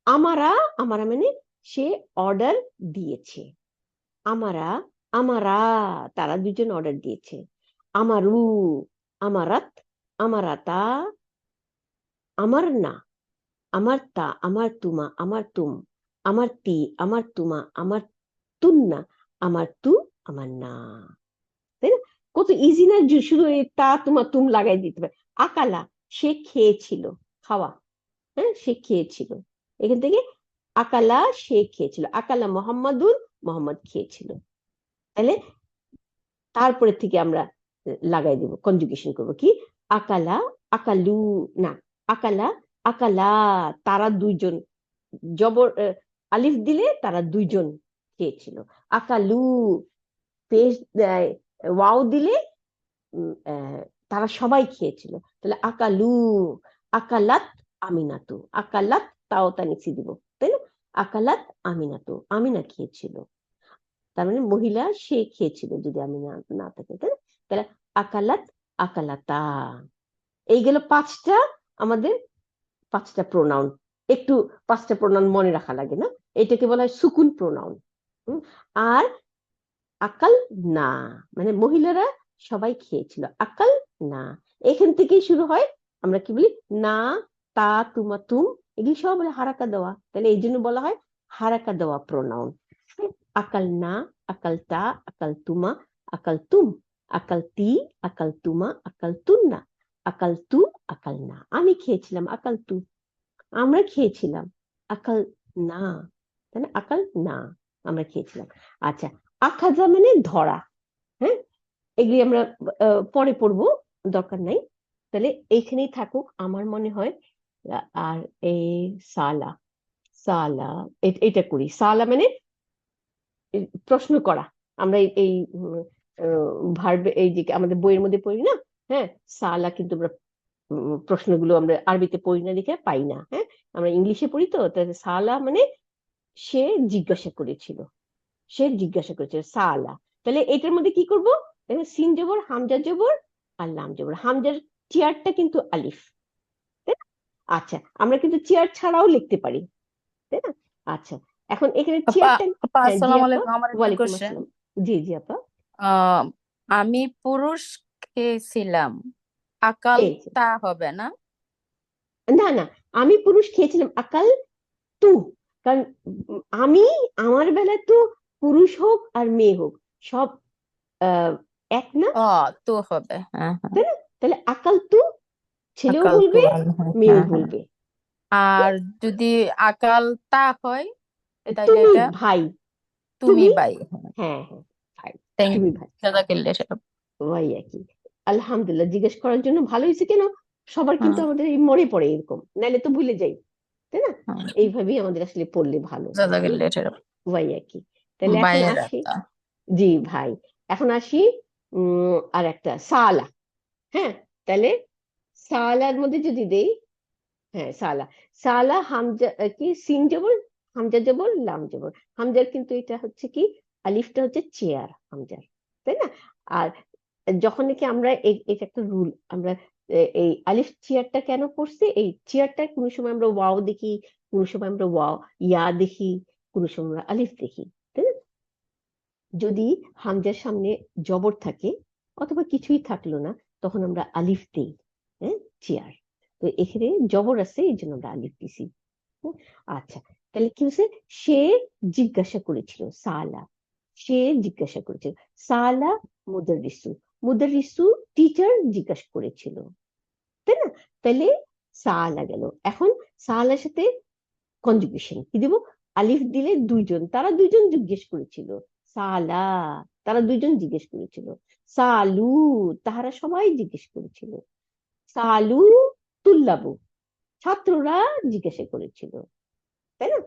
আমারা, আমারা মানে সে অর্ডার দিয়েছে, আমারা, আমারা তারা দুজন অর্ডার দিয়েছে, আমারু, আমারাত, আমারাতা, আমার না, আমার তা, আমার তুমা, আমার তুম, আমার তি, আমার তুমা, আমার তুন্না, আমার তু, আমার না, তাই না? কত ইজি না, শুধু এই তা তুমা তুম লাগাই দিতে হবে। আকালা, সে খেয়েছিল, খাওয়া, হ্যাঁ সে খেয়েছিল, এখান থেকে আকালা সে খেয়েছিল, আকালা মোহাম্মদুন, মোহাম্মদ খেয়েছিল। তাহলে তারপরে থেকে আমরা লাগাই দিব, কনজুগেশন করব কি, আকালা, আকালু, না, আকালা, আকালা তারা দুইজন, জবর আলিফ দিলে তারা দুইজন খেয়েছিল, আকালু পেশ ওয়াও দিলে তারা সবাই খেয়েছিল, তাহলে আকালু, আকালাত আমিনাতু, আকালাত তাও তানিসি দিব, তাই না? আকালাত আমিনাতু, আমিনা খেয়েছিল, তার মানে মহিলা সে খেয়েছিল, যদি আমি না না থাকে, তাই না? তাহলে আকালাত, আকালাতা, এই গেল পাঁচটা আমাদের, পাঁচটা প্রোনাউন। একটু পাঁচটা প্রোনাউন মনে রাখা লাগে না? এটাকে বলা হয় সুকুন প্রোনাউন। আর আকাল না মানে মহিলারা সবাই খেয়েছিল, আকাল না, এখান থেকেই শুরু হয়। আমরা কি বলি, না, তা, তুমা, তুম, এগুলি সব বলে হারাকা দেওয়া, তাহলে এই জন্য বলা হয় হারাকা দেওয়া প্রোনাউন। আকাল না, আকাল তা, আকাল তুমা, আকাল তুম, আকাল তি, আকাল তুমা, আকাল তুন্না, আকাল তু, আকাল না, আমি খেয়েছিলাম, আকাল তু, আমরা খেয়েছিলাম, আকাল না, তাই না? আকাল না, আমরা খেয়েছিলাম। আচ্ছা, আখাজা মানে ধরা। হ্যাঁ, এগুলি আমরা পরে পড়বো। দরকার নাই, তাহলে এইখানেই থাকুক আমার মনে হয়। আর এই সালা, সালা এটা করি। সালা মানে প্রশ্ন করা। আমরা এই ভার্ব, এই যে আমাদের বইয়ের মধ্যে পড়ি না, হ্যাঁ, সালা কিন্তু আমরা প্রশ্নগুলো আমরা আরবিতে পড়ি না, দেখে পাই না। হ্যাঁ, আমরা ইংলিশে পড়ি তো, তাহলে সালা মানে সে জিজ্ঞাসা করেছিল, সে জিজ্ঞাসা করেছিল সালা। তাহলে এটার মধ্যে কি করব, সিন জবর, হামজা জবর আর লাম জবর। হামজার চেয়ারটা কিন্তু আলিফ, তাই না? আচ্ছা, আমরা কিন্তু চেয়ার ছাড়াও লিখতে পারি, তাই না? আচ্ছা, এখন এখানে আপা চেয়ারটা, আপা হ্যাঁ জি আসসালামু আপা। আলাইকুম, আমার একটা ওয়ালাইকুম কোশ্চেন। আসসালাম। জি জি আপা। আমি পুরুষ খেয়েছিলাম, আকাল এই যে, তা হবে না? না না, আমি পুরুষ খেয়েছিলাম আকাল তু, কারণ আমি, আমার বেলায় তো পুরুষ হোক আর মেয়ে হোক সব আহ, এক না, ও, তো হবে, হ্যাঁ হ্যাঁ। তাই না? তাহলে আকাল তু ছেলেও আকাল তো বলবে, হ্যাঁ মেয়েও হ্যাঁ হ্যাঁ। বলবে। আর যদি আকাল তা হয় তাইলে তুমি এটা ভাই, তুমি তুমি, বাই, হ্যাঁ। হ্যাঁ হ্যাঁ, ভাই, থ্যাংক তুমি ভাই, জাজাকাল্লাহ সেটা। ওই একই। আলহামদুলিল্লাহ, জিজ্ঞেস করার জন্য ভালো হয়েছে। কেন, সবার কিন্তু হ্যাঁ আমাদের এই মনে পড়ে এরকম, নাহলে তো ভুলে যাই, তাই না? হ্যাঁ, এইভাবেই আমাদের আসলে পড়লে ভালো। হুম, জাজাকাল্লাহ সেটা। ওই একই। তাহলে এখন বাইয়ের আসি, একটা। জি ভাই, এখন আসি আর একটা সালা। হ্যাঁ, তাহলে সালার মধ্যে যদি দেই, হ্যাঁ সালা, সালা হামজা কি সিন জবর, হামজা জবর লাম জবর। হামজার কিন্তু এটা হচ্ছে কি, আলিফটা হচ্ছে চেয়ার হামজার, তাই না? আর যখন নাকি আমরা এটা একটা রুল, আমরা এই আলিফ চেয়ারটা কেন পড়ছি, এই চেয়ারটা কোনো সময় আমরা ওয়াও দেখি, কোনো সময় আমরা ওয়াও ইয়া দেখি, কোনো সময় আমরা আলিফ দেখি, তাই না? যদি হামজার সামনে জবর থাকে অথবা কিছুই থাকলো না, তখন আমরা আলিফ দেই, হ্যাঁ, চেয়ার। তো এখানে জবর আছে, এই জন্য আমরা আলিফ দিছি। হুম, আচ্ছা, তাহলে কি হচ্ছে, সে জিজ্ঞাসা করেছিল সালা, সে জিজ্ঞাসা করেছিল। সালা মুদাররিসু, মুদাররিসু টিচার জিজ্ঞাসা করেছিল, তাই না? তাহলে সালা গেল। এখন সালার সাথে কনজুগেশন কি দিব, আলিফ দিলে দুইজন, তারা দুইজন জিজ্ঞেস করেছিল। সালা, তারা দুইজন জিজ্ঞেস করেছিল। সালু, তাহারা সবাই জিজ্ঞেস করেছিল। সালু তুল্লাবু, ছাত্ররা জিজ্ঞাসা করেছিল, তাই না?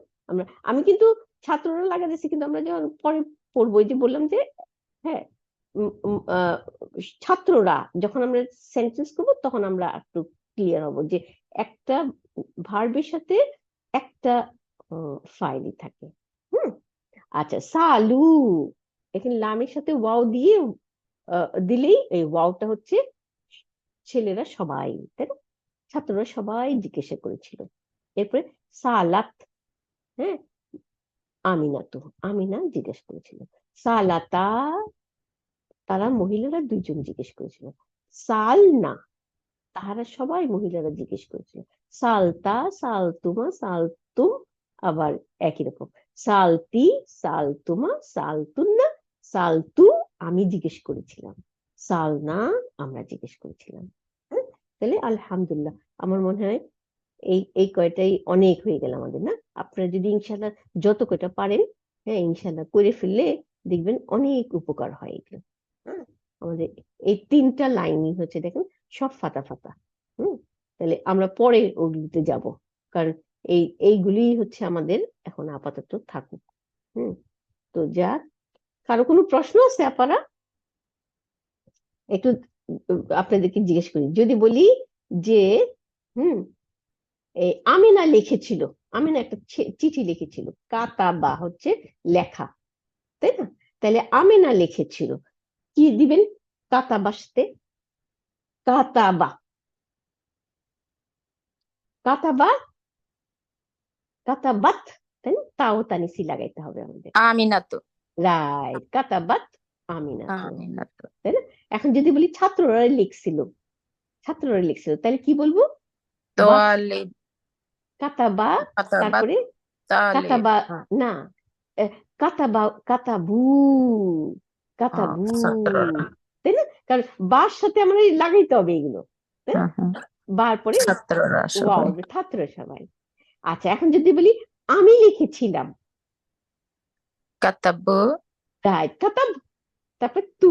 আমি কিন্তু ছাত্ররা লাগাতেছি, কিন্তু আমরা যখন পরে পড়বো, এই যে বললাম যে, হ্যাঁ, উম, উম, আহ, ছাত্ররা, যখন আমরা সেন্টেন্স করবো তখন আমরা একটু ক্লিয়ার হব যে একটা ভার্বের সাথে একটা ফাইলই থাকে। হুম, আচ্ছা, সালু, এখানে লামের সাথে ওয়াও দিয়ে দিলেই এই ওয়াওটা হচ্ছে ছেলেরা সবাই, তাই না? ছাত্ররা সবাই জিজ্ঞাসা করেছিল। এরপরে সালাত, হ্যাঁ, আমিনা তো, আমিনা জিজ্ঞেস করেছিল। সালাতা, তারা মহিলারা দুইজন জিজ্ঞেস করেছিল। সাল না, তাহারা সবাই মহিলারা জিজ্ঞেস করেছিল। সালতা, সালতুমা, সালতুম আবার একই রকম। সালতি, সালতুমা, সালতুন্না, সালতু আমি জিজ্ঞেস করেছিলাম, সালনা আমরা জিজ্ঞেস করেছিলাম। হ্যাঁ, তাহলে আলহামদুলিল্লাহ, আমার মনে হয় এই এই কয়টাই অনেক হয়ে গেল আমাদের, না? আপনারা যদি ইনশাল্লাহ যত কয়টা পারেন, হ্যাঁ ইনশাল্লাহ করে ফেললে দেখবেন অনেক উপকার হয় এগুলো। হ্যাঁ, আমাদের এই তিনটা লাইনই হচ্ছে দেখেন, সব ফাতা ফাতা। হুম, তাহলে আমরা পরে ওগুলিতে যাব, কারণ এইগুলি হচ্ছে আমাদের এখন আপাতত থাকুক। হুম, তো যা, কারো কোনো প্রশ্ন আছে আপারা, একটু আপনাদেরকে জিজ্ঞেস করি, যদি বলি যে, হুম, এই আমিনা লিখেছিল, আমিনা একটা চিঠি লিখেছিল, কাতাবা হচ্ছে লেখা, তাই না? তাহলে আমিনা লিখেছিল, কি দিবেন কাতাবাসতে? কাতাবা, কাতাবা, কাতাবাত, তাই না? তাও তানিসি লাগাইতে হবে আমাদের। আমিনাতো। রাইট, কাতাবাত আমিনা তো, আমিনাতো। তাই না? এখন যদি বলি ছাত্ররা লিখছিল, ছাত্ররা লিখছিল, তাহলে কি বলবো? বাস, তোয়ালে। কাতাবা, কাতাবাত। তারপরে তালে। কাতাবা, না, কাতাবা, কাতাবু, কাতাবু, ছাত্ররা। তাই না? কারণ বার সাথে আমরা লাগাইতে হবে এগুলো, তাই না? হুম হুম। বার পরে ছাত্ররা ওয়াও, সবাই। ছাত্র সবাই। আচ্ছা, এখন যদি বলি আমি লিখেছিলাম, কাতাবু। রাইট, কাতাব, তারপর তু,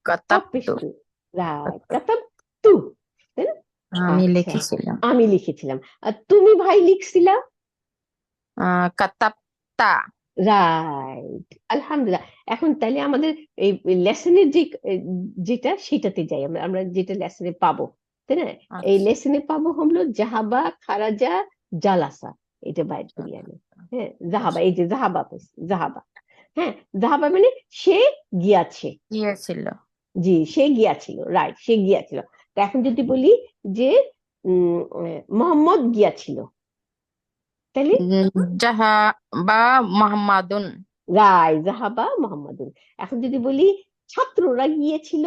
কাতাবতু। তাপেস্তু, রাইট, কাতাব কাতাবতু, তাই না? আমি আচ্ছা, লিখেছিলাম আমি লিখেছিলাম। আর তুমি ভাই লিখছিলা। কাতাপ্তা। রাইট, আলহামদুলিল্লাহ। এখন তাহলে আমাদের এই লেসনের যে যেটা সেটাতে যাই আমরা, আমরা যেটা লেসনে পাবো, তাই না? এই আচ্ছা লেসনে পাবো হলো জাহাবা, খারাজা, জালাসা। এটা বাইর করি আমি। হ্যাঁ, জাহাবা, এই যে জাহাবা পাইছি, জাহাবা। হ্যাঁ, জাহাবা মানে সে গিয়াছে। গিয়েছিল। জি, সে গিয়াছিল, রাইট, সে গিয়াছিল। তো এখন যদি বলি যে মোহাম্মদ গিয়াছিল, তাহলে যাহা বা মোহাম্মদুন। রাই, জাহাবা মোহাম্মদুন। এখন যদি বলি ছাত্ররা গিয়েছিল,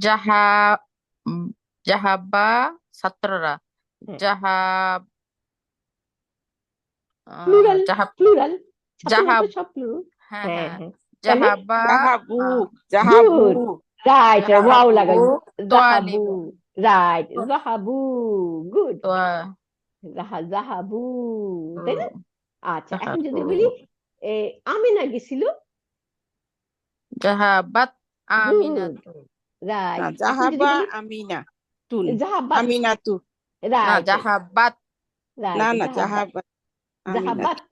যাহা উম, যাহাবা ছাত্ররা। হ্যাঁ, যাহা প্লুরাল, যাহা প্লুরাল, ছাত্ররা তো যাহাব। সব প্লুরাল। হ্যাঁ হ্যাঁ, হ্যাঁ। হ্যাঁ, তাহলে যাহাবা জাহাবু আহ, জাহাবু গুড, রাইট, ওয়াও যাহাবু লাগাই, জাহাবু, তোয়ালিবু। রাইট, জাহাবু, গুড, তো জাহাবু, তাই না? আচ্ছা, এখন যাহাবু যদি বলি এ, আমিনা গেছিল, যাহাবাত গুড, আমিনাতু। রাইট। না এখন যদি জাহাবা বলি আমিনা তুন জাহাবাত, আমিনাতু না রাইট, জাহাবাত না রাইট, না জাহাবাত, জাহাবা জাহাবাত, আমিনাতু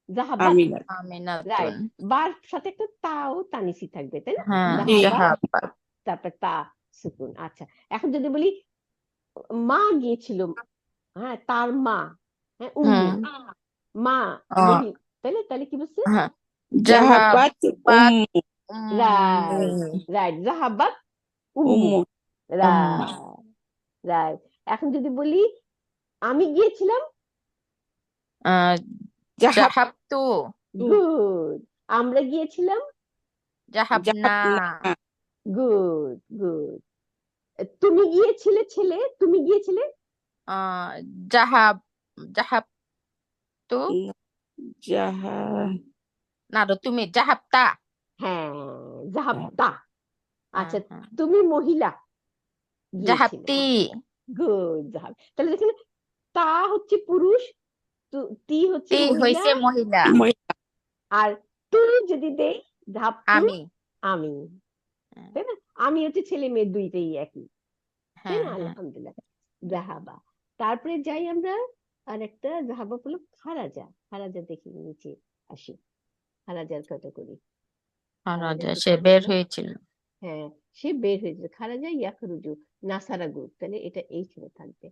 জাহাবাত, আমিনা আমিনাতুন। রাইট। বার সাথে একটা তাও তানিসি থাকবে, তাই না? হ্যাঁ জি জাহাবাত, জাহাবাত। তারপর তা সুকুন। আচ্ছা, এখন যদি বলি মা গিয়েছিল, হ্যাঁ, তার মা, হ্যাঁ, উম্মু, হুম মা, আহ, মহিলা, তাইলে তাহলে কি বলছে? হ্যাঁ জাহাবাত জাহাবাত রাইট, উম্মু। রাইট, জাহাবাত উম্মু, উম্মু উম্মু রাইট, রাইট। এখন যদি বলি আমি গিয়েছিলাম, আহ, জাহাবতু জাহাবতু। গুড। আমরা গিয়েছিলাম, জাহাবনা। জাহাবনা গুড, গুড। তুমি গিয়েছিলে, ছেলে, তুমি গিয়েছিলে, আহ, জাহাব জাহাবতু। জাহা না রে, তুমি জাহাবতা। হ্যাঁ, জাহাবতা। হ্যাঁ আচ্ছা, হ্যাঁ। তুমি মহিলা গিয়েছিলে, জাহাবতি। গুড, জাহাব। তাহলে দেখেন, তা হচ্ছে পুরুষ, তি হচ্ছে তি মহিলা, হইছে মহিলা। মহিলা আর তু যদি দেই, ধাপটু, আমি। আমি, হ্যাঁ তাই না? আমি হচ্ছে ছেলে মেয়ে দুইটাই একই, তাই হ্যাঁ না? হ্যাঁ। আলহামদুলিল্লাহ, জাহাবা। তারপরে যাই আমরা আর একটা জাহাবা বললাম, খারাজা, খারাজা দেখি নিচে আসি, খারাজার কত করি, খারাজা রাজা সে কোথায় বের গেল? হয়েছিল। হ্যাঁ, সে বের হয়েছে, খারাজা ইয়াখরুজু, নাসারা গ্রুপ, তাহলে এটা এইখানে থাকবে,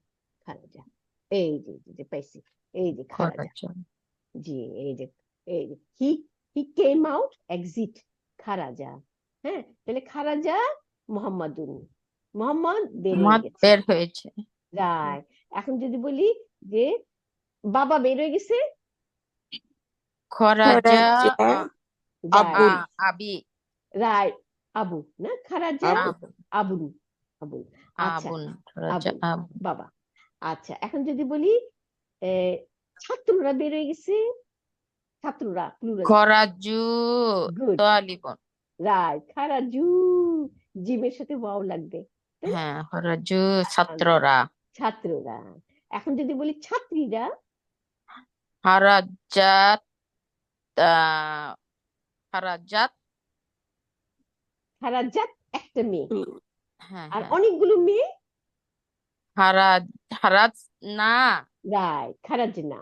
খারাজা। এই যে পাইছি, এই যে খারাজা, খরাজ। জি, এই যে হি হি কেম আউট, এক্সিট, খারাজা। হ্যাঁ, তাহলে খারাজা মোহাম্মদুন, মোহাম্মদ বের হয়ে মত গেছে, বের হয়েছে। রাইট। এখন যদি বলি যে বাবা বের হয়ে গেছে, খরাজা খরাজা আ- রাইট, আবুল আবি। রাইট, আবু না, খারাজা আবু আবু আবুল, আবুল। আচ্ছা, আবুন। খরাজা আবুল, আবু। বাবা। আচ্ছা, এখন যদি বলি এ, ছাত্ররা বের হয়ে গেছে, ছাত্ররা প্লুরাল, খরাজু গুড, তালিবন। রাইট, খারাজু, জিমের সাথে ওয়াও লাগবে, তাই না? হ্যাঁ খরাজু আলহামদুলিল্লাহ, ছাত্ররা। ছাত্ররা। এখন যদি বলি ছাত্রীরা, হারাজাত হারাজাত। খারাজাত একটা মেয়ে, হ্যাঁ আর হ্যাঁ। অনেকগুলো মেয়ে, হারাজ হারাজ না। রাইট, খারাজনা,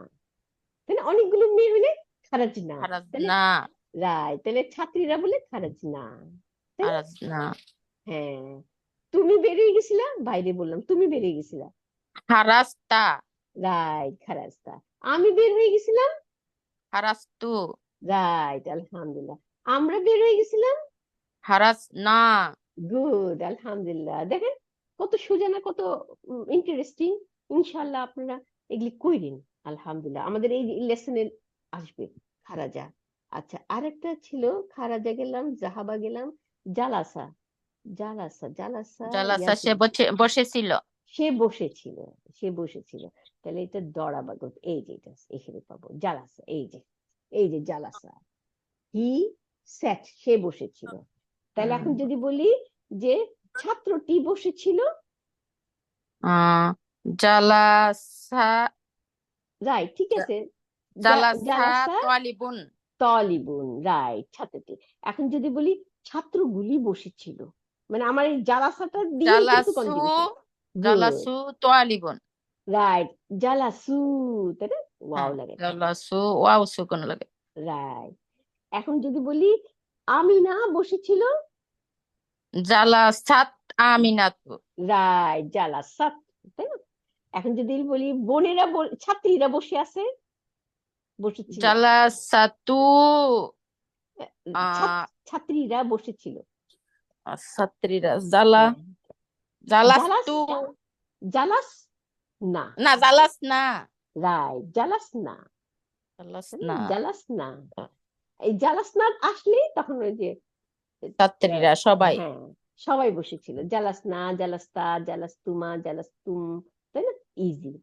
তাই না? অনেকগুলো মেয়ে হলে খারাজনা, হারাজ তাহলে না। রাইট, তাহলে ছাত্রীরা বলে খারাজনা, তাই না? হারাজ না। হ্যাঁ, তুমি বেরিয়ে গেছিলা, বাইরে বললাম, তুমি বেরিয়ে গেছিলা, হারাস্তা। রাইট, খারাজতা। আমি বের হয়ে গেছিলাম, হারাস্তু। রাইট, আলহামদুলিল্লাহ। আমরা বের হয়ে গেছিলাম, হারাজ না। গুড, আলহামদুলিল্লাহ। দেখেন কত সোজা না, কত ইন্টারেস্টিং। ইনশাল্লাহ আপনারা এগুলি কইরেন, আলহামদুলিল্লাহ, আমাদের এই লেসনে আসবে খারাজা। আচ্ছা, আরেকটা ছিল, খারাজা গেলাম, জাহাবা গেলাম, জালাসা, জালাসা, জালাসা, জালাসা সে ইয়াকুল, বসেছিল। সে বসেছিল, সে বসেছিল। তাহলে এটা দড়াবাগত, এই যে এটা এখানে পাবো, জালাসা, এই যে জালাসা, হি স্যাট, সে বসেছিল। তাহলে এখন যদি বলি যে ছাত্রটি বসেছিল, আহ জালাসা। রাইট, ঠিক আছে, জালাসা জালাসা তালিবুন। তলিবুন, রাইট, ছাত্রটি। এখন যদি বলি ছাত্রগুলি বসেছিল, মানে আমার এই জালাসাটা দিয়ে কিন্তু জালাসু কনজুগেশন। গুড, জালাসু তোয়ালিবন। রাইট। জালাসু, তাই না? ওয়াও হ্যাঁ, লাগাইতে হবে, জালাসু ওয়াও সুকুন লাগে। রাইট। এখন যদি বলি আমিনা বসেছিল, জালাসাত আমিনাতু। রাইট, জালাসাত, তাই না? এখন যদি বলি বোনেরা ছাত্রীরা বসে আছে, বসেছিল, জালাসাতু ছাত্রীরা বসেছিল, ছাত্রীরা হ্যাঁ। জালাস, জালাস্তু জালাস না, না, জালাস না, রাইট, জালাস না, জালাস তাই না? না। জালাস না। এই জালাস না আসলে তখন ওই যে ছাত্রীরা সবাই। হ্যাঁ, সবাই বসেছিল। জালাস না, জালাস্তা, জালাস্তুমা, জালাস্তুম, তাই না? ইজি।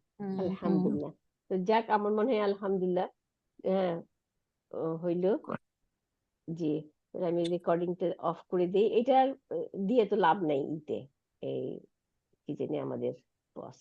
আলহামদুলিল্লাহ। তো যাক, আমার মনে হয় আলহামদুলিল্লাহ হ্যাঁ হইলো। জি, আমি রেকর্ডিংটা অফ করে দিই। এটা দিয়ে তো লাভ নাই ইতে, এই কি জানি আমাদের বস